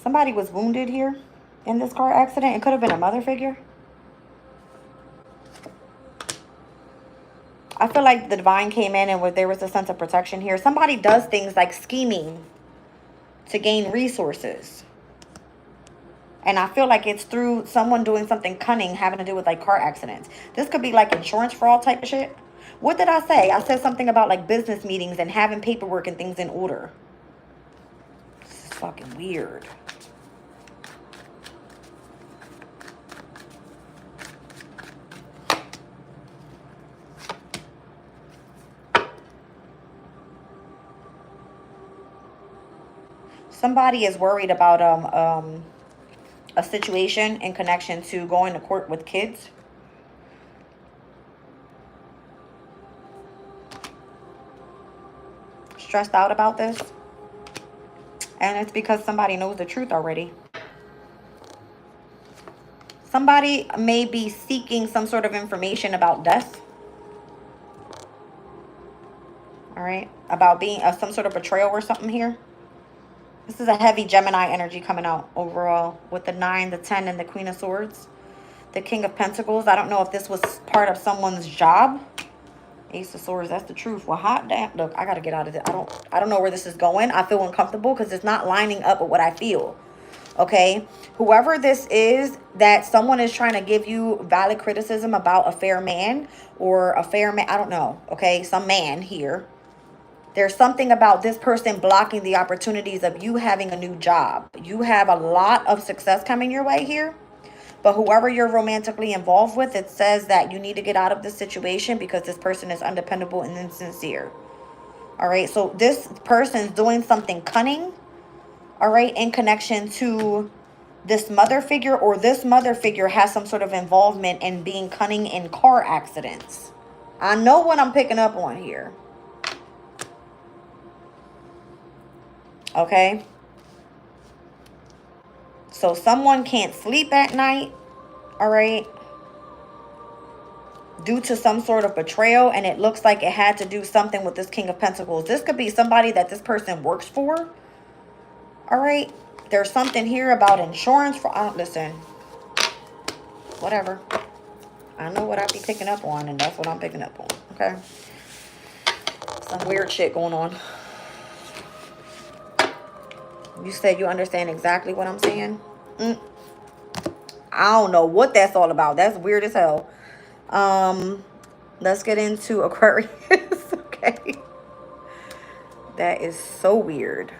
Somebody was wounded here in this car accident. It could have been a mother figure. I feel like the Divine came in and there was a sense of protection here. Somebody does things like scheming to gain resources. And I feel like it's through someone doing something cunning having to do with like car accidents. This could be like insurance fraud type of shit. What did I say? I said something about like business meetings and having paperwork and things in order. This is fucking weird. Somebody is worried about a situation in connection to going to court with kids. Stressed out about this. And it's because somebody knows the truth already. Somebody may be seeking some sort of information about death. All right. About being some sort of betrayal or something here. This is a heavy Gemini energy coming out overall with the 9, the 10, and the Queen of Swords. The King of Pentacles. I don't know if this was part of someone's job. Ace of Swords. That's the truth. Well, hot damn. Look, I got to get out of it. I don't know where this is going. I feel uncomfortable because it's not lining up with what I feel. Okay? Whoever this is, that someone is trying to give you valid criticism about a fair man or a fair man. I don't know. Okay? Some man here. There's something about this person blocking the opportunities of you having a new job. You have a lot of success coming your way here. But whoever you're romantically involved with, it says that you need to get out of this situation because this person is undependable and insincere. All right. So this person's doing something cunning. All right. In connection to this mother figure, or this mother figure has some sort of involvement in being cunning in car accidents. I know what I'm picking up on here. Okay. So someone can't sleep at night. All right. Due to some sort of betrayal. And it looks like it had to do something with this King of Pentacles. This could be somebody that this person works for. All right. There's something here about insurance. Listen. Whatever. I know what I be picking up on. And that's what I'm picking up on. Okay. Some weird shit going on. You said you understand exactly what I'm saying? I don't know what that's all about. That's weird as hell. Let's get into Aquarius. Okay. That is so weird.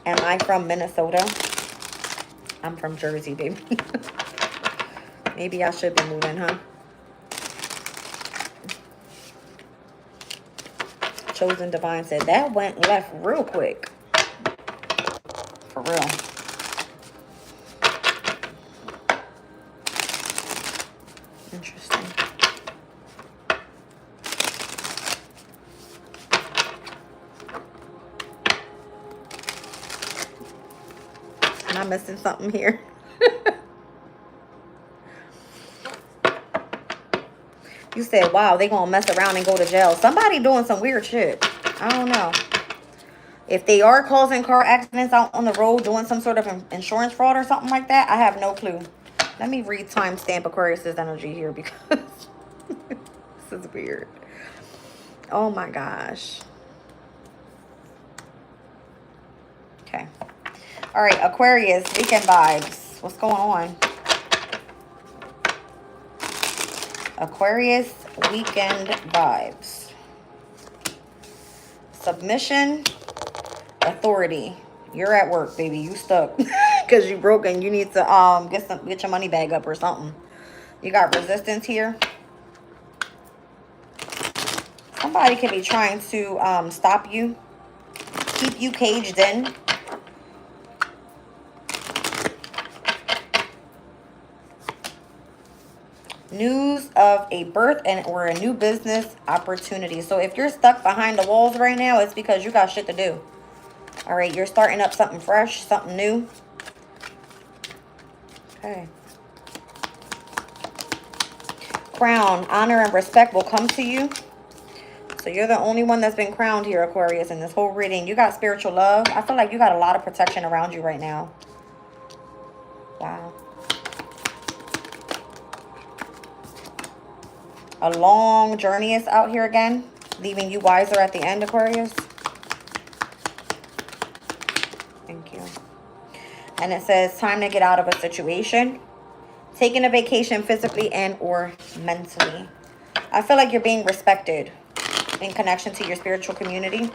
Am I from Minnesota? I'm from Jersey, baby. Maybe I should be moving, huh? Chosen Divine said that went left real quick. For real. Interesting. Am I missing something here? You said, wow, they gonna mess around and go to jail. Somebody doing some weird shit. I don't know. If they are causing car accidents out on the road, doing some sort of insurance fraud or something like that, I have no clue. Let me read timestamp Aquarius's energy here because this is weird. Oh my gosh. Okay. All right, Aquarius, weekend vibes. What's going on? Aquarius, weekend vibes. Submission, authority. You're at work, baby. You stuck because you broke and you need to get your money bag up or something. You got resistance here. Somebody could be trying to stop you, keep you caged in. News of a birth or a new business opportunity. So if you're stuck behind the walls right now, it's because you got shit to do. All right, you're starting up something fresh, something new. Okay. Crown, honor, and respect will come to you. So you're the only one that's been crowned here, Aquarius, in this whole reading. You got spiritual love. I feel like you got a lot of protection around you right now. Wow. A long journey is out here again, leaving you wiser at the end, Aquarius. Thank you. And it says, time to get out of a situation. Taking a vacation physically and or mentally. I feel like you're being respected in connection to your spiritual community.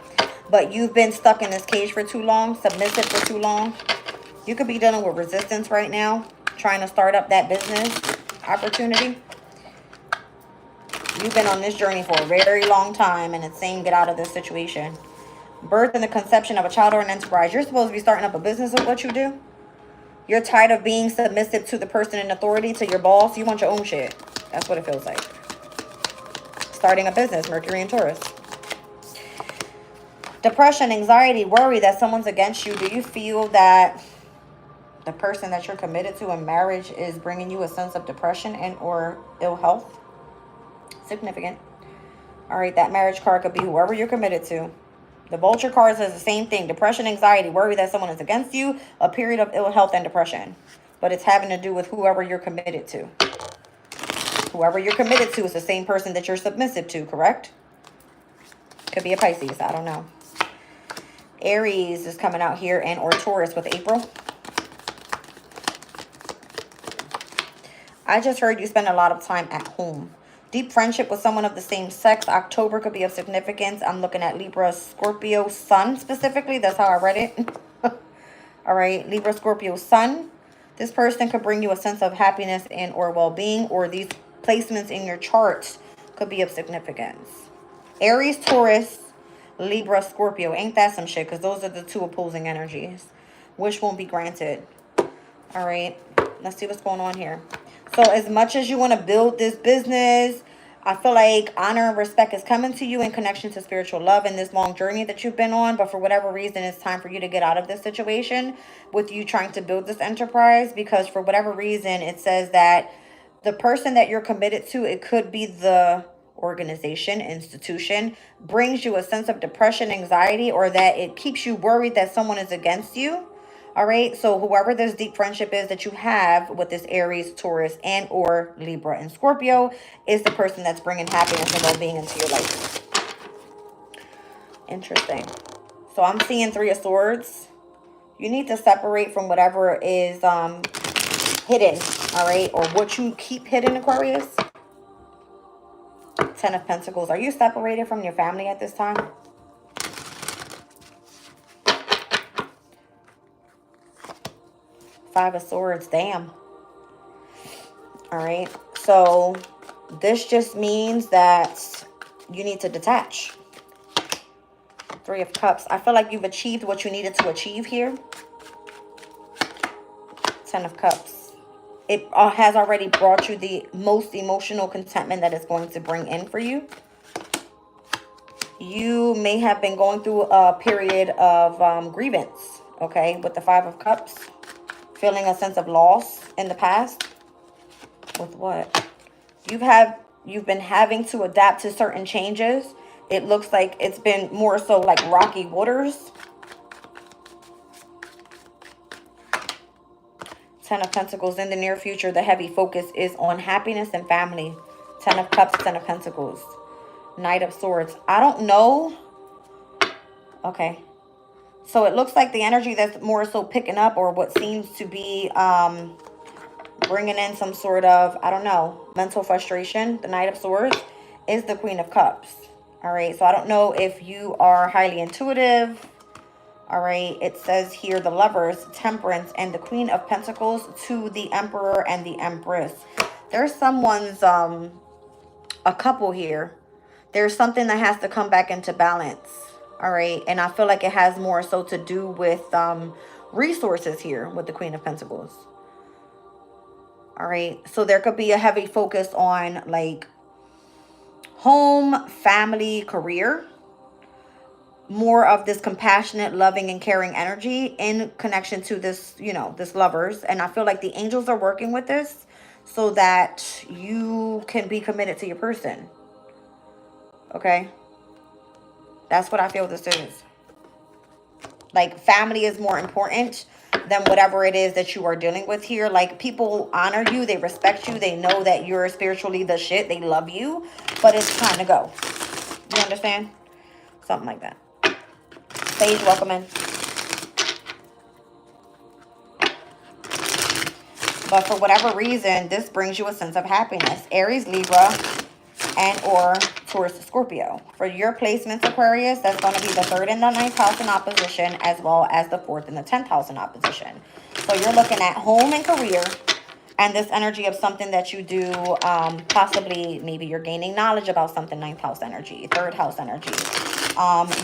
But you've been stuck in this cage for too long, submissive for too long. You could be dealing with resistance right now, trying to start up that business opportunity. You've been on this journey for a very long time, and it's saying get out of this situation. Birth and the conception of a child or an enterprise. You're supposed to be starting up a business of what you do. You're tired of being submissive to the person in authority, to your boss. You want your own shit. That's what it feels like. Starting a business, Mercury and Taurus. Depression, anxiety, worry that someone's against you. Do you feel that the person that you're committed to in marriage is bringing you a sense of depression and or ill health? Significant. All right, that marriage card could be whoever you're committed to. The vulture card says the same thing. Depression, anxiety, worry that someone is against you, a period of ill health and depression. But it's having to do with whoever you're committed to. Whoever you're committed to is the same person that you're submissive to, correct? Could be a Pisces, I don't know. Aries is coming out here, and or Taurus with April. I just heard you spend a lot of time at home. Deep friendship with someone of the same sex. October could be of significance. I'm looking at Libra, Scorpio, Sun specifically. That's how I read it. All right, Libra, Scorpio, Sun. This person could bring you a sense of happiness and or well-being, or these placements in your charts could be of significance. Aries, Taurus, Libra, Scorpio. Ain't that some shit? Because those are the two opposing energies. Wish won't be granted. All right, let's see what's going on here. So as much as you want to build this business, I feel like honor and respect is coming to you in connection to spiritual love in this long journey that you've been on. But for whatever reason, it's time for you to get out of this situation with you trying to build this enterprise. Because for whatever reason, it says that the person that you're committed to, it could be the organization, institution, brings you a sense of depression, anxiety, or that it keeps you worried that someone is against you. All right, so whoever this deep friendship is that you have with this Aries, Taurus, and or Libra and Scorpio is the person that's bringing happiness and well-being into your life. Interesting. So I'm seeing Three of Swords. You need to separate from whatever is hidden, all right, or what you keep hidden, Aquarius. Ten of Pentacles. Are you separated from your family at this time? Five of Swords. Damn. All right. So this just means that you need to detach. Three of Cups. I feel like you've achieved what you needed to achieve here. Ten of Cups. It has already brought you the most emotional contentment that it's going to bring in for you. You may have been going through a period of grievance, okay, with the Five of Cups. Feeling a sense of loss in the past. With what? You've been having to adapt to certain changes. It looks like it's been more so like rocky waters. Ten of Pentacles. In the near future, the heavy focus is on happiness and family. Ten of Cups, Ten of Pentacles. Knight of Swords. I don't know. Okay. So it looks like the energy that's more so picking up, or what seems to be bringing in some sort of, I don't know, mental frustration, the Knight of Swords, is the Queen of Cups. All right. So I don't know if you are highly intuitive. All right. It says here the Lovers, Temperance, and the Queen of Pentacles to the Emperor and the Empress. There's someone's, a couple here. There's something that has to come back into balance. All right. And I feel like it has more so to do with resources here with the Queen of Pentacles. All right. So there could be a heavy focus on like home, family, career. More of this compassionate, loving, and caring energy in connection to this, you know, this Lovers. And I feel like the angels are working with this so that you can be committed to your person. Okay. That's what I feel this is. Like family is more important than whatever it is that you are dealing with here. Like people honor you. They respect you. They know that you're spiritually the shit. They love you. But it's time to go. You understand? Something like that. Sage, welcome in. But for whatever reason, this brings you a sense of happiness. Aries, Libra, and or Taurus, Scorpio. For your placements, Aquarius, that's going to be the 3rd and the 9th house in opposition, as well as the 4th and the 10th house in opposition. So you're looking at home and career, and this energy of something that you do, possibly maybe you're gaining knowledge about something, 9th house energy, 3rd house energy.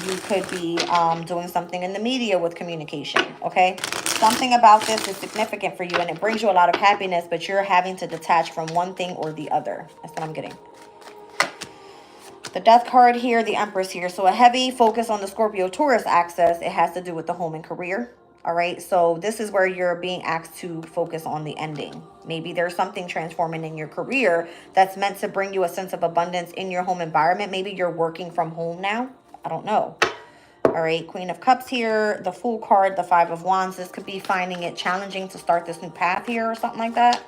You could be doing something in the media with communication, okay? Something about this is significant for you, and it brings you a lot of happiness, but you're having to detach from one thing or the other. That's what I'm getting. The Death card here, the Empress here. So a heavy focus on the Scorpio-Taurus axis. It has to do with the home and career. All right, so this is where you're being asked to focus on the ending. Maybe there's something transforming in your career that's meant to bring you a sense of abundance in your home environment. Maybe you're working from home now. I don't know. All right, Queen of Cups here, the Fool card, the Five of Wands. This could be finding it challenging to start this new path here or something like that.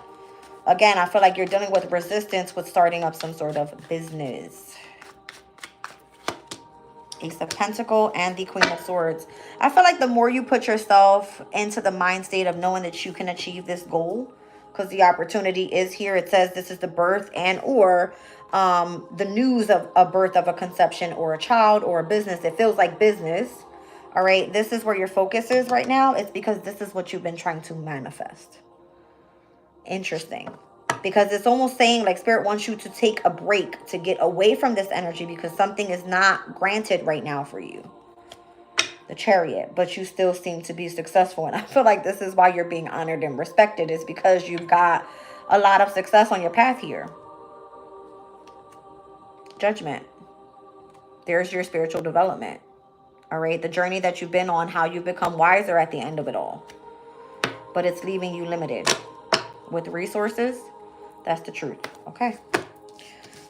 Again, I feel like you're dealing with resistance with starting up some sort of business. Ace of Pentacles and the Queen of Swords. I feel like the more you put yourself into the mind state of knowing that you can achieve this goal, because the opportunity is here. It says this is the birth and or the news of a birth of a conception or a child or a business. It feels like business. All right. This is where your focus is right now. It's because this is what you've been trying to manifest. Interesting. Because it's almost saying like Spirit wants you to take a break to get away from this energy because something is not granted right now for you. The Chariot, but you still seem to be successful. And I feel like this is why you're being honored and respected, is because you've got a lot of success on your path here. Judgment. There's your spiritual development. All right. The journey that you've been on, how you've become wiser at the end of it all. But it's leaving you limited with resources. That's the truth. Okay.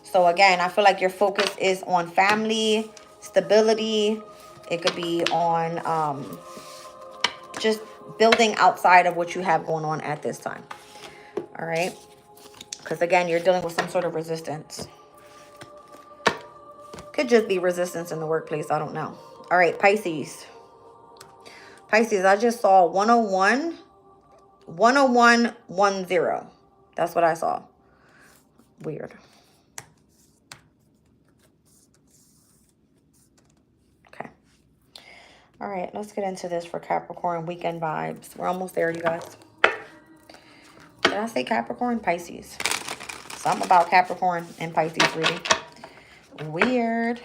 So again, I feel like your focus is on family, stability. It could be on just building outside of what you have going on at this time. All right. Because again, you're dealing with some sort of resistance. Could just be resistance in the workplace. I don't know. All right, Pisces. Pisces, I just saw 101, 10110. That's what I saw. Weird. Okay. All right, let's get into this for Capricorn weekend vibes. We're almost there, you guys. Did I say Capricorn? Pisces. Something about Capricorn and Pisces reading. Weird.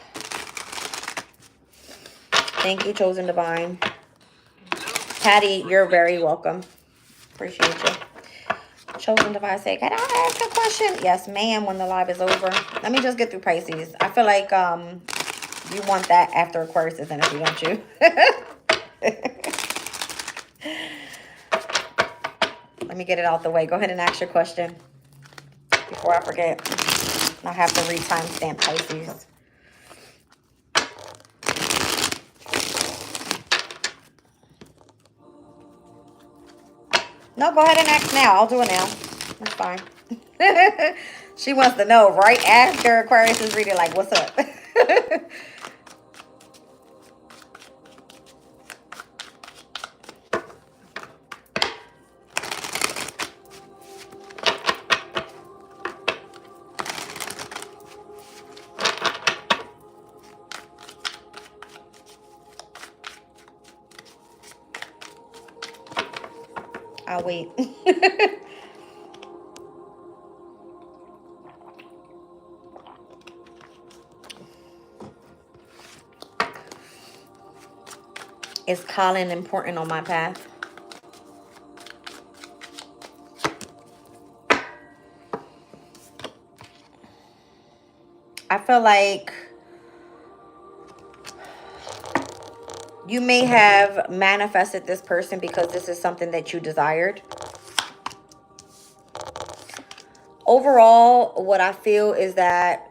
Thank you, Chosen Divine. Patty, you're very welcome. Appreciate you. Chosen Divine say, can I ask a question? Yes, ma'am, when the live is over. Let me just get through Pisces. I feel like you want that after Aquarius is energy, don't you? Let me get it out the way. Go ahead and ask your question before I forget. I'll have to re-timestamp Pisces. No, go ahead and ask now. I'll do it now. That's fine. She wants to know right after Aquarius is reading, like, what's up? I'll wait. Is Colin important on my path? I feel like you may have manifested this person because this is something that you desired. Overall, what I feel is that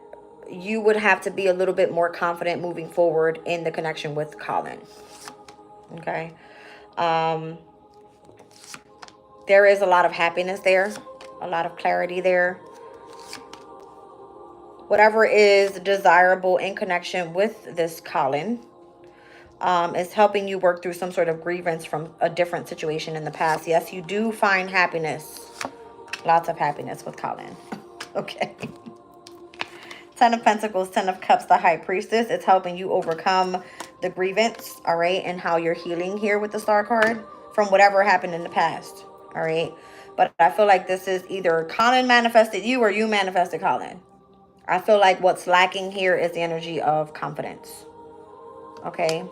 you would have to be a little bit more confident moving forward in the connection with Colin. Okay. There is a lot of happiness there, a lot of clarity there. Whatever is desirable in connection with this Colin is helping you work through some sort of grievance from a different situation in the past. Yes, you do find happiness. Lots of happiness with Colin. Okay. 10 of Pentacles, 10 of Cups, the High Priestess. It's helping you overcome the grievance, all right, and how you're healing here with the Star card from whatever happened in the past, all right? But I feel like this is either Colin manifested you or you manifested Colin. I feel like what's lacking here is the energy of confidence, okay?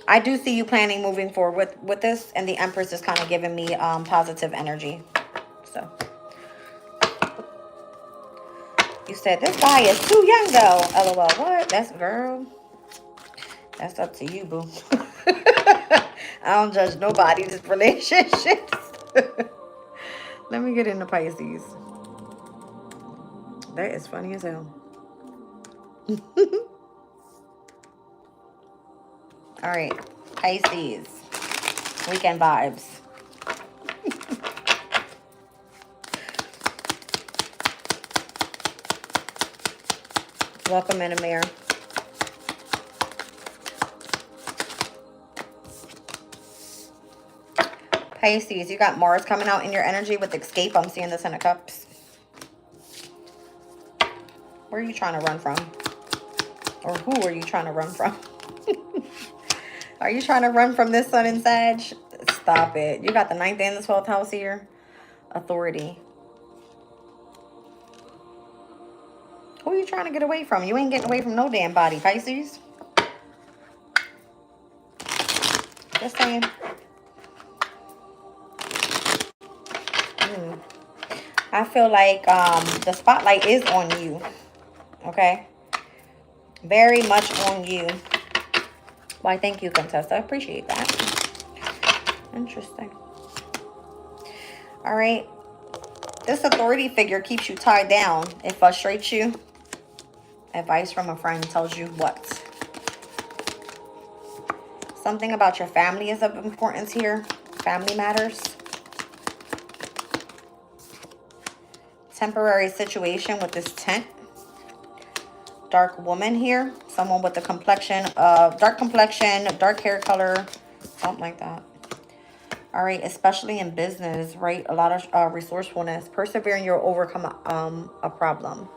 I do see you planning moving forward with this, and the Empress is kind of giving me positive energy. So you said this guy is too young though. LOL. What? That's girl. That's up to you, boo. I don't judge nobody's relationships. Let me get into Pisces. That is funny as hell. All right, Pisces. Weekend vibes. Welcome in, Amir. Pisces, you got Mars coming out in your energy with escape. I'm seeing this in the cups. Where are you trying to run from? Or who are you trying to run from? Are you trying to run from this sun in Sag? Stop it. You got the 9th and the 12th house here. Authority. Who are you trying to get away from? You ain't getting away from no damn body, Pisces. Just saying. I feel like the spotlight is on you. Okay? Very much on you. Why, thank you, Contessa. I appreciate that. Interesting. All right. This authority figure keeps you tied down. It frustrates you. Advice from a friend tells you what? Something about your family is of importance here. Family matters. Temporary situation with this tent. Dark woman here. Someone with the complexion of dark complexion, dark hair color, something like that. All right, especially in business, right? A lot of resourcefulness. Persevering, you'll overcome a problem.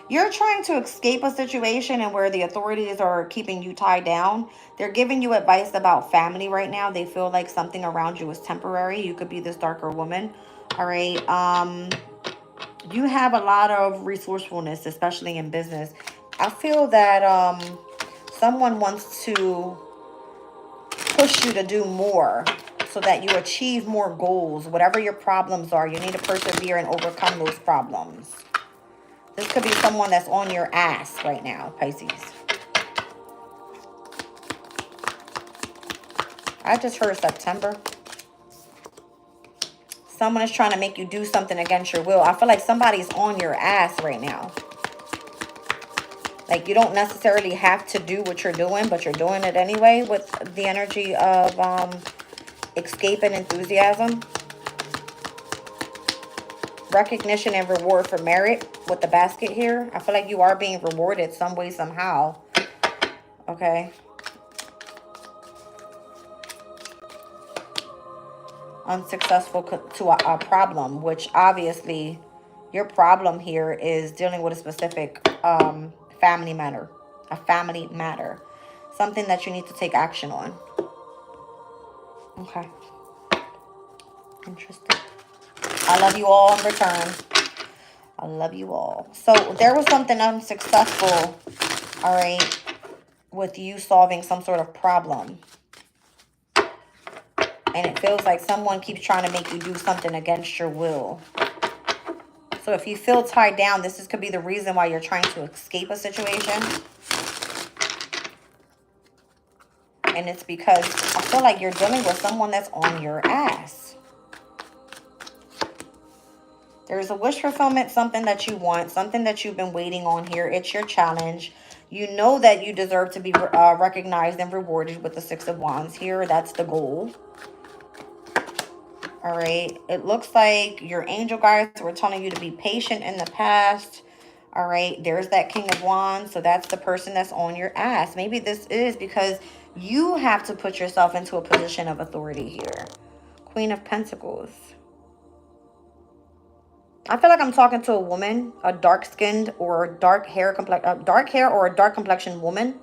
You're trying to escape a situation and where the authorities are keeping you tied down. They're giving you advice about family right now. They feel like something around you is temporary. You could be this darker woman. All right. You have a lot of resourcefulness, especially in business. I feel that someone wants to push you to do more so that you achieve more goals. Whatever your problems are, you need to persevere and overcome those problems. This could be someone that's on your ass right now, Pisces. I just heard September. Someone is trying to make you do something against your will. I feel like somebody's on your ass right now. Like you don't necessarily have to do what you're doing, but you're doing it anyway with the energy of escape and enthusiasm. Recognition and reward for merit with the basket here. I feel like you are being rewarded some way, somehow. Okay. Unsuccessful to a problem, which obviously your problem here is dealing with a specific family matter. A family matter. Something that you need to take action on. Okay. Interesting. I love you all in return. I love you all. So there was something unsuccessful, all right, with you solving some sort of problem. And it feels like someone keeps trying to make you do something against your will. So if you feel tied down, could be the reason why you're trying to escape a situation. And it's because I feel like you're dealing with someone that's on your ass. There's a wish fulfillment, something that you want, something that you've been waiting on here. It's your challenge. You know that you deserve to be recognized and rewarded with the 6 of Wands here. That's the goal. All right. It looks like your angel guides were telling you to be patient in the past. All right. There's that King of Wands. So that's the person that's on your ass. Maybe this is because you have to put yourself into a position of authority here. Queen of Pentacles. I feel like I'm talking to a woman, a dark-skinned or dark hair or a dark complexion woman.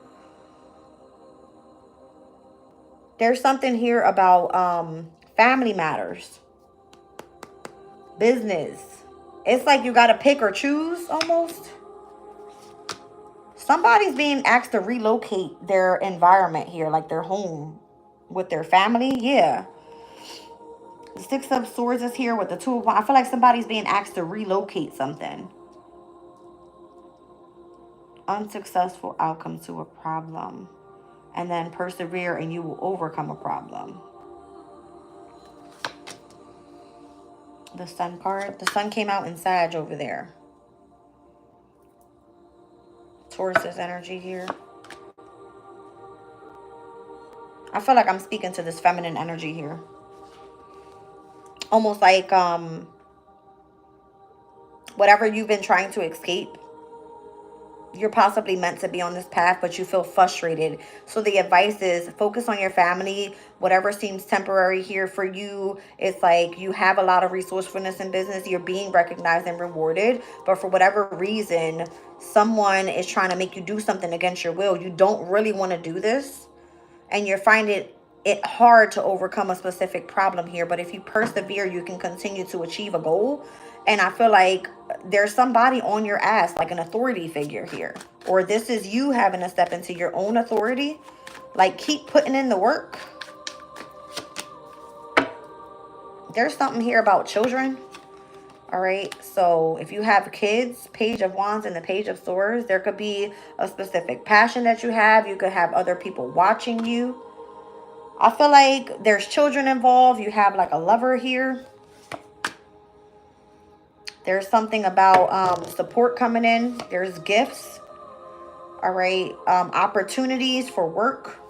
There's something here about family matters, business. It's like you got to pick or choose almost. Somebody's being asked to relocate their environment here, like their home with their family. Yeah. The 6 of Swords is here with the 2 of Wands. I feel like somebody's being asked to relocate something. Unsuccessful outcome to a problem. And then persevere and you will overcome a problem. The sun card. The sun came out in Sag over there. Taurus's energy here. I feel like I'm speaking to this feminine energy here. Almost like whatever you've been trying to escape, you're possibly meant to be on this path, but you feel frustrated. So the advice is focus on your family. Whatever seems temporary here for you, it's like you have a lot of resourcefulness in business. You're being recognized and rewarded. But for whatever reason, someone is trying to make you do something against your will. You don't really want to do this. And you're finding it hard to overcome a specific problem here. But if you persevere, you can continue to achieve a goal. And I feel like there's somebody on your ass, like an authority figure here. Or this is you having to step into your own authority. Like, keep putting in the work. There's something here about children. All right. So if you have kids, Page of Wands and the Page of Swords, there could be a specific passion that you have. You could have other people watching you. I feel like there's children involved. You have like a lover here. There's something about support coming in. There's gifts. All right. Opportunities for work.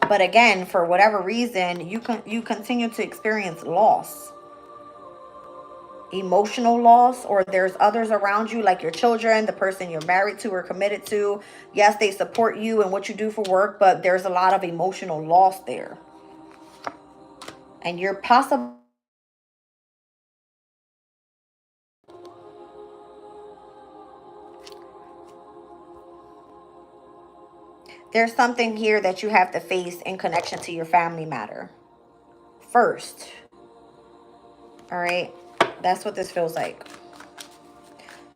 But again, for whatever reason, you continue to experience loss. Emotional loss, or there's others around you, like your children, the person you're married to or committed to. Yes, they support you and what you do for work, but there's a lot of emotional loss there. And you're possibly... There's something here that you have to face in connection to your family matter first. All right. That's what this feels like.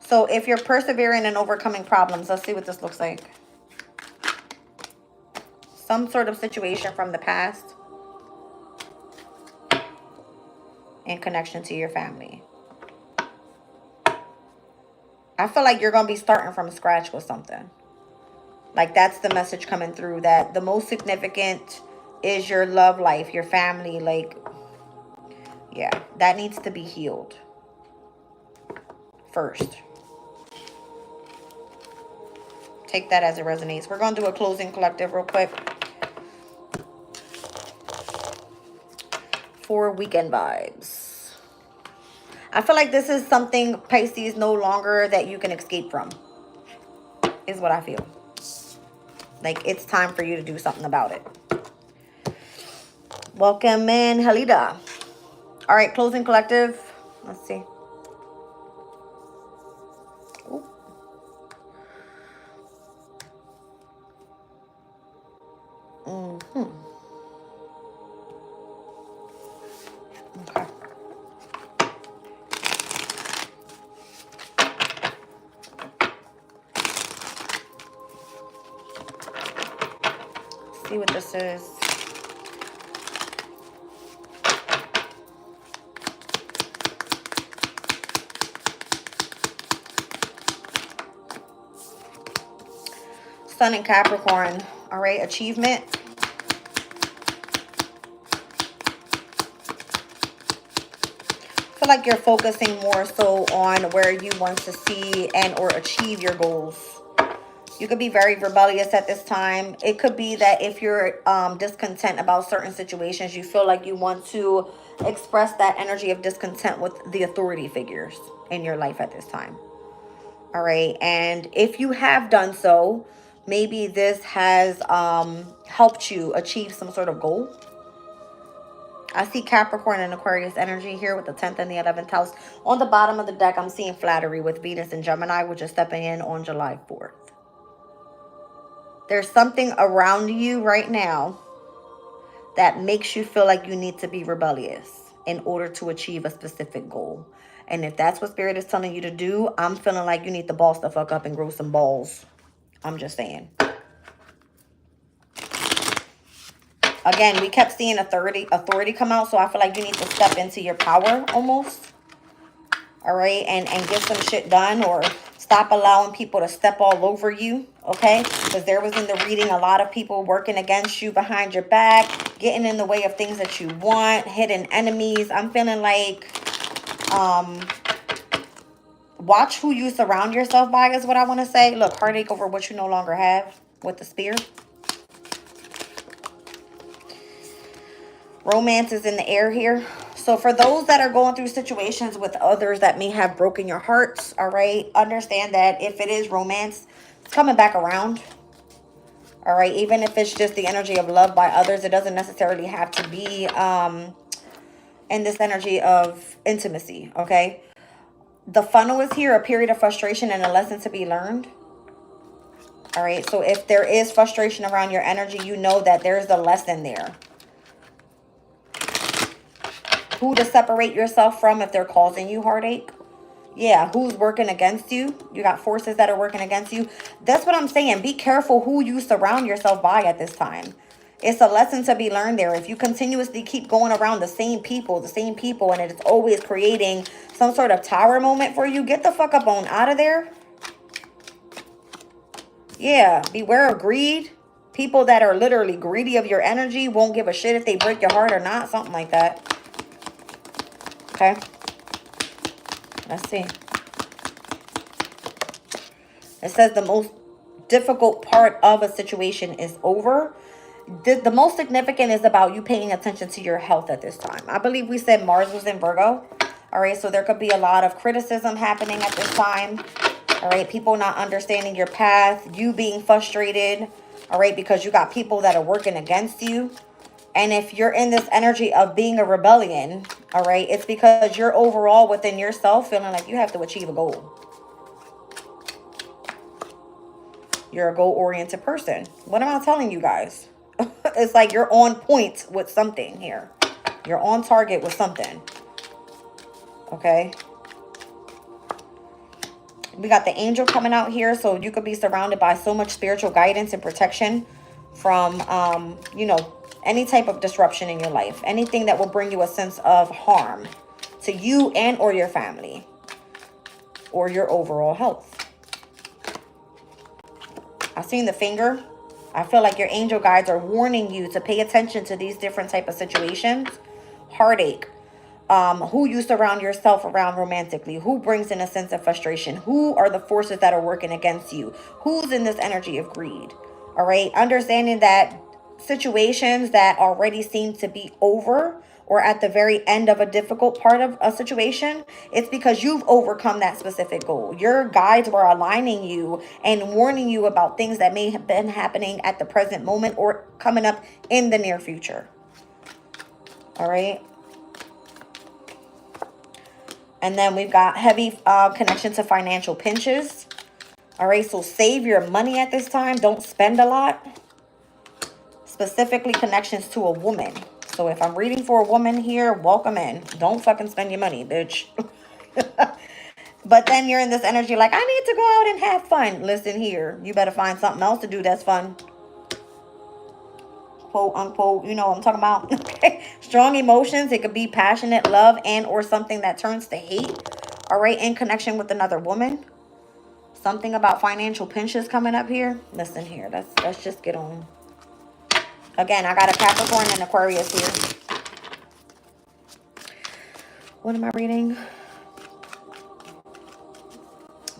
So if you're persevering and overcoming problems, let's see what this looks like. Some sort of situation from the past in connection to your family. I feel like you're going to be starting from scratch with something. Like, that's the message coming through, that the most significant is your love life, your family. Like, yeah, that needs to be healed first. Take that as it resonates. We're going to do a closing collective real quick for weekend vibes. I feel like this is something, Pisces, no longer that you can escape from, is what I feel. Like, it's time for you to do something about it. Welcome in, Halida. All right, closing collective. Let's see. Ooh. Okay. See what this is. Sun in Capricorn. All right, achievement. I feel like you're focusing more so on where you want to see and or achieve your goals. You could be very rebellious at this time. It could be that if you're discontent about certain situations, you feel like you want to express that energy of discontent with the authority figures in your life at this time. All right. And if you have done so, maybe this has helped you achieve some sort of goal. I see Capricorn and Aquarius energy here with the 10th and the 11th house. On the bottom of the deck, I'm seeing flattery with Venus and Gemini, which is stepping in on July 4th. There's something around you right now that makes you feel like you need to be rebellious in order to achieve a specific goal. And if that's what Spirit is telling you to do, I'm feeling like you need to boss the fuck up and grow some balls. I'm just saying. Again, we kept seeing authority come out, so I feel like you need to step into your power almost. All right, and get some shit done, or Stop allowing people to step all over you, okay? Because there was in the reading a lot of people working against you behind your back, getting in the way of things that you want, hidden enemies. I'm feeling like watch who you surround yourself by is what I want to say. Look, heartache over what you no longer have with the spear. Romance is in the air here. So for those that are going through situations with others that may have broken your hearts, all right, understand that if it is romance, it's coming back around. All right, even if it's just the energy of love by others, it doesn't necessarily have to be in this energy of intimacy, okay? The funnel is here, a period of frustration and a lesson to be learned. All right, so if there is frustration around your energy, you know that there's a lesson there. Who to separate yourself from if they're causing you heartache. Yeah, who's working against you? You got forces that are working against you. That's what I'm saying. Be careful who you surround yourself by at this time. It's a lesson to be learned there. If you continuously keep going around the same people, and it's always creating some sort of tower moment for you, get the fuck up on out of there. Yeah, beware of greed. People that are literally greedy of your energy won't give a shit if they break your heart or not. Something like that. Okay. Let's see. It says the most difficult part of a situation is over. The most significant is about you paying attention to your health at this time. I believe we said Mars was in Virgo. All right, so there could be a lot of criticism happening at this time. All right, people not understanding your path, you being frustrated. All right, because you got people that are working against you. And if you're in this energy of being a rebellion, all right, it's because you're overall within yourself feeling like you have to achieve a goal. You're a goal-oriented person. What am I telling you guys? It's like you're on point with something here. You're on target with something. Okay. We got the angel coming out here. So you could be surrounded by so much spiritual guidance and protection from, you know, any type of disruption in your life. Anything that will bring you a sense of harm to you and or your family. Or your overall health. I've seen the finger. I feel like your angel guides are warning you to pay attention to these different type of situations. Heartache. Who you surround yourself around romantically. Who brings in a sense of frustration. Who are the forces that are working against you. Who's in this energy of greed. All right. Understanding that situations that already seem to be over or at the very end of a difficult part of a situation, it's because you've overcome that specific goal. Your guides were aligning you and warning you about things that may have been happening at the present moment or coming up in the near future. All right. And then we've got heavy connection to financial pinches. All right. So save your money at this time. Don't spend a lot. Specifically connections to a woman. So if I'm reading for a woman here, welcome in. Don't fucking spend your money, bitch. But then you're in this energy like, I need to go out and have fun. Listen here. You better find something else to do that's fun. Quote, unquote. You know what I'm talking about. Okay. Strong emotions. It could be passionate love and or something that turns to hate. All right. In connection with another woman. Something about financial pinches coming up here. Listen here. Let's just get on. Again, I got a Capricorn and Aquarius here. What am I reading?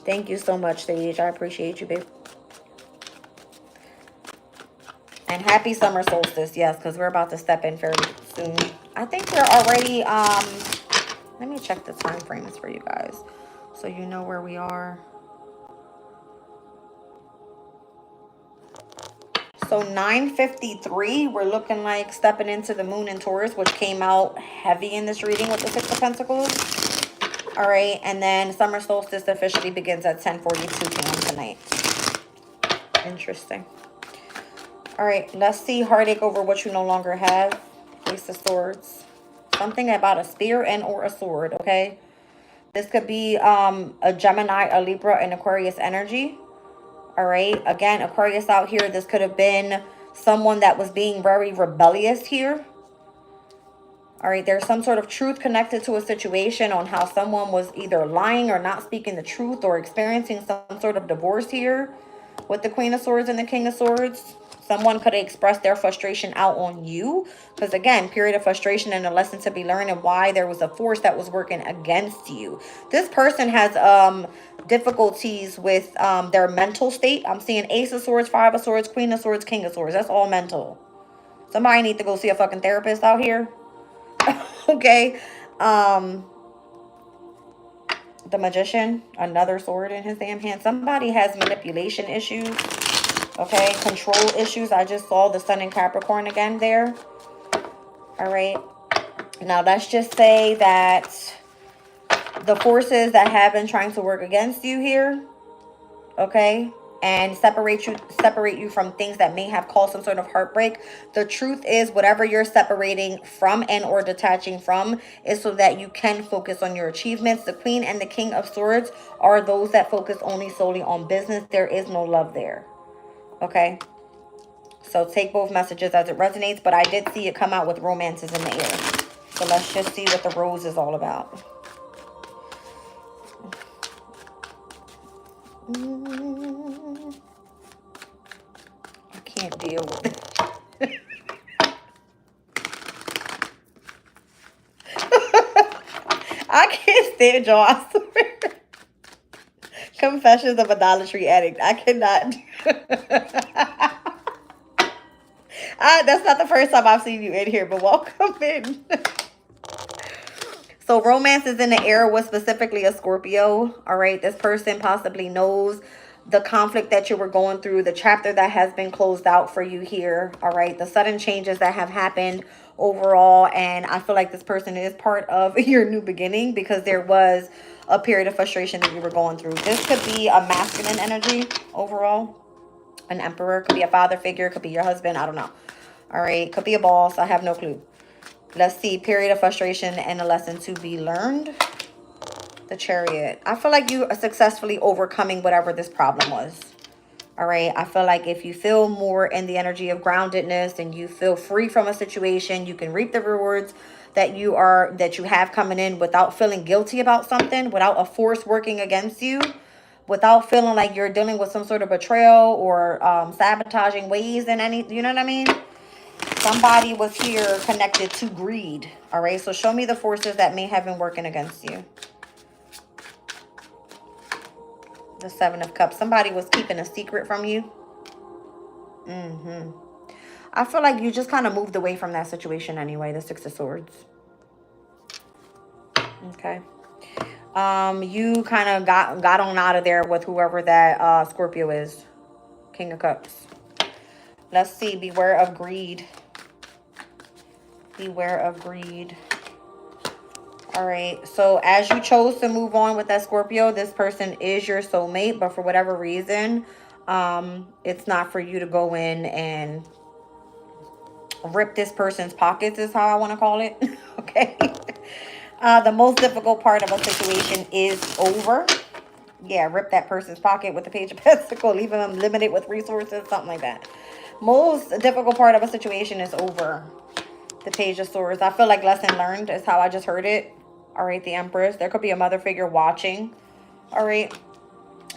Thank you so much, Sage. I appreciate you, babe. And happy summer solstice. Yes, because we're about to step in fairly soon. I think we're already, let me check the time frames for you guys so you know where we are. So 9:53, we're looking like stepping into the moon in Taurus, which came out heavy in this reading with the Six of Pentacles. All right, and then summer solstice officially begins at 10:42 p.m. tonight. Interesting. All right, let's see heartache over what you no longer have. Ace of Swords. Something about a spear and or a sword, okay? This could be a Gemini, a Libra, and Aquarius energy. All right. Again, Aquarius out here. This could have been someone that was being very rebellious here. All right, there's some sort of truth connected to a situation on how someone was either lying or not speaking the truth or experiencing some sort of divorce here with the Queen of Swords and the King of Swords. Someone could have expressed their frustration out on you. Because again, period of frustration and a lesson to be learned and why there was a force that was working against you. This person has difficulties with their mental state. I'm seeing Ace of Swords, Five of Swords, Queen of Swords, King of Swords. That's all mental. Somebody need to go see a fucking therapist out here. Okay. The Magician, another sword in his damn hand. Somebody has manipulation issues. Okay, control issues. I just saw the Sun in Capricorn again there. All right. Now, let's just say that the forces that have been trying to work against you here, okay, and separate you from things that may have caused some sort of heartbreak. The truth is, whatever you're separating from and or detaching from is so that you can focus on your achievements. The Queen and the King of Swords are those that focus only solely on business. There is no love there. Okay, so take both messages as it resonates, but I did see it come out with romances in the air. So let's just see what the rose is all about. I can't deal with it. I can't stand y'all, I swear. Confessions of Idolatry Addict. I cannot. That's not the first time I've seen you in here, but welcome in. So romance is in the air with specifically a Scorpio. All right. This person possibly knows the conflict that you were going through, the chapter that has been closed out for you here. All right. The sudden changes that have happened overall. And I feel like this person is part of your new beginning because there was a period of frustration that you were going through. This could be a masculine energy overall. An emperor, could be a father figure, could be your husband. I don't know. All right. Could be a boss. I have no clue. Let's see. Period of frustration and a lesson to be learned. The Chariot. I feel like you are successfully overcoming whatever this problem was. All right. I feel like if you feel more in the energy of groundedness and you feel free from a situation, you can reap the rewards that you have coming in without feeling guilty about something, without a force working against you, without feeling like you're dealing with some sort of betrayal or sabotaging ways in any, you know what I mean? Somebody was here connected to greed. All right. So show me the forces that may have been working against you. The Seven of Cups. Somebody was keeping a secret from you. I feel like you just kind of moved away from that situation anyway. The Six of Swords. Okay. You kind of got on out of there with whoever that Scorpio is. King of Cups. Let's see. Beware of greed. Beware of greed. All right. So as you chose to move on with that Scorpio, this person is your soulmate. But for whatever reason, it's not for you to go in and rip this person's pockets is how I want to call it. Okay. The most difficult part of a situation is over. Yeah, rip that person's pocket with the Page of Pentacles, leaving them limited with resources, something like that. Most difficult part of a situation is over. The Page of Swords. I feel like lesson learned is how I just heard it. All right, the Empress. There could be a mother figure watching. All right.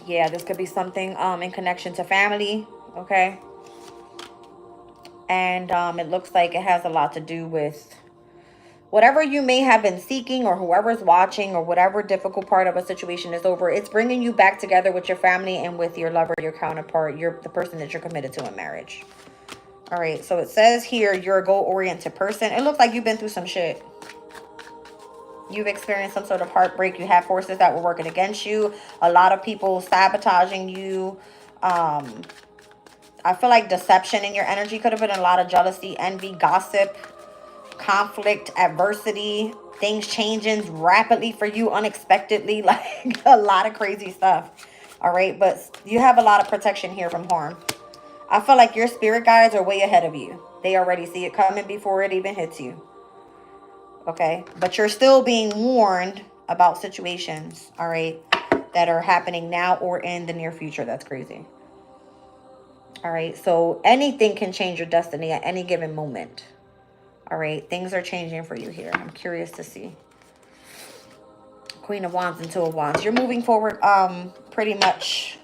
Yeah, this could be something in connection to family. Okay. And it looks like it has a lot to do with whatever you may have been seeking or whoever's watching or whatever difficult part of a situation is over. It's bringing you back together with your family and with your lover, your counterpart, the person that you're committed to in marriage. All right. So it says here, you're a goal-oriented person. It looks like you've been through some shit. You've experienced some sort of heartbreak. You have forces that were working against you. A lot of people sabotaging you. I feel like deception in your energy could have been a lot of jealousy, envy, gossip, conflict, adversity, things changing rapidly for you unexpectedly, like a lot of crazy stuff. All right. But you have a lot of protection here from harm. I feel like your spirit guides are way ahead of you. They already see it coming before it even hits you. Okay. But you're still being warned about situations, all right, that are happening now or in the near future. That's crazy. All right. So anything can change your destiny at any given moment. All right, things are changing for you here. I'm curious to see. Queen of Wands and Two of Wands. You're moving forward pretty much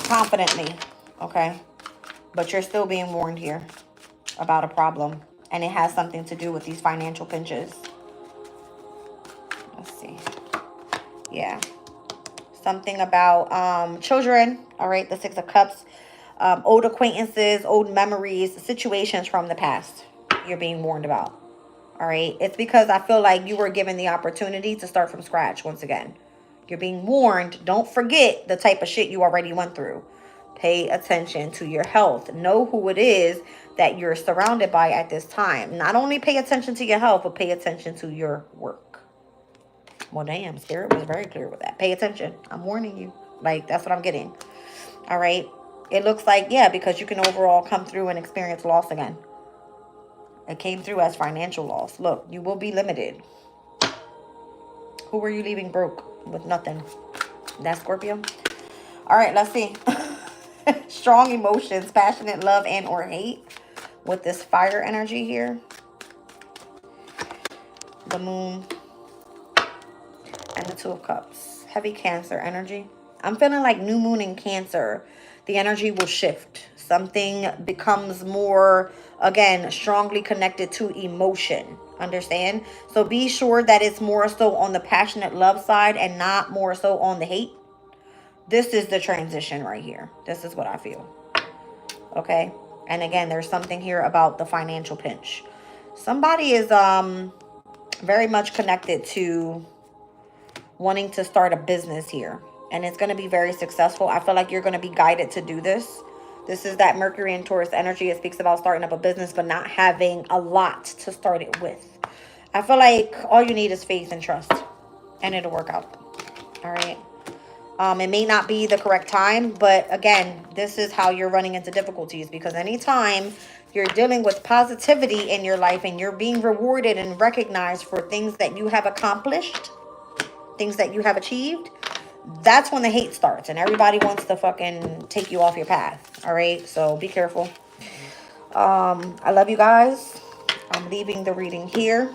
confidently, okay? But you're still being warned here about a problem. And it has something to do with these financial pinches. Let's see. Yeah. Something about children. All right, the Six of Cups. Old acquaintances, old memories, situations from the past you're being warned about. All right, it's because I feel like you were given the opportunity to start from scratch once again. You're being warned. Don't forget the type of shit you already went through. Pay attention to your health. Know who it is that you're surrounded by at this time. Not only pay attention to your health, but pay attention to your work. Well, damn, Spirit was very clear with that. Pay attention. I'm warning you. Like, that's what I'm getting. All right. It looks like, yeah, because you can overall come through and experience loss again. It came through as financial loss. Look, you will be limited. Who were you leaving broke with nothing? That's Scorpio. All right, let's see. Strong emotions, passionate love and or hate with this fire energy here. The Moon and the Two of Cups. Heavy Cancer energy. I'm feeling like new moon in Cancer. The energy will shift. Something becomes more, again, strongly connected to emotion. Understand? So be sure that it's more so on the passionate love side and not more so on the hate. This is the transition right here. This is what I feel. Okay? And again, there's something here about the financial pinch. Somebody is very much connected to wanting to start a business here. And it's going to be very successful. I feel like you're going to be guided to do this. This is that Mercury and Taurus energy. It speaks about starting up a business, but not having a lot to start it with. I feel like all you need is faith and trust. And it'll work out. All right. It may not be the correct time. But again, this is how you're running into difficulties. Because anytime you're dealing with positivity in your life and you're being rewarded and recognized for things that you have accomplished, things that you have achieved, that's when the hate starts and everybody wants to fucking take you off your path. All right, so be careful. I love you guys. I'm leaving the reading here.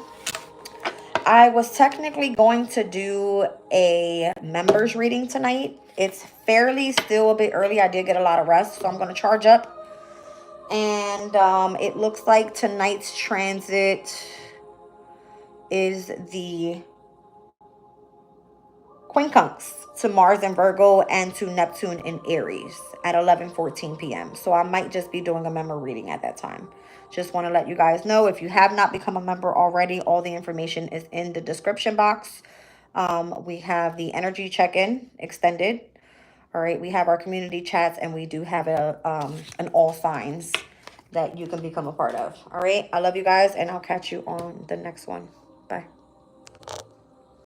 I was technically going to do a members reading tonight. It's fairly still a bit early. I did get a lot of rest, so I'm going to charge up. And it looks like tonight's transit is the quincunx to Mars in Virgo and to Neptune in Aries at 11:14 p.m. So I might just be doing a member reading at that time. Just want to let you guys know, if you have not become a member already, all the information is in the description box. We have the energy check-in extended. All right, we have our community chats, and we do have an all signs that you can become a part of. All right, I love you guys, and I'll catch you on the next one. Bye.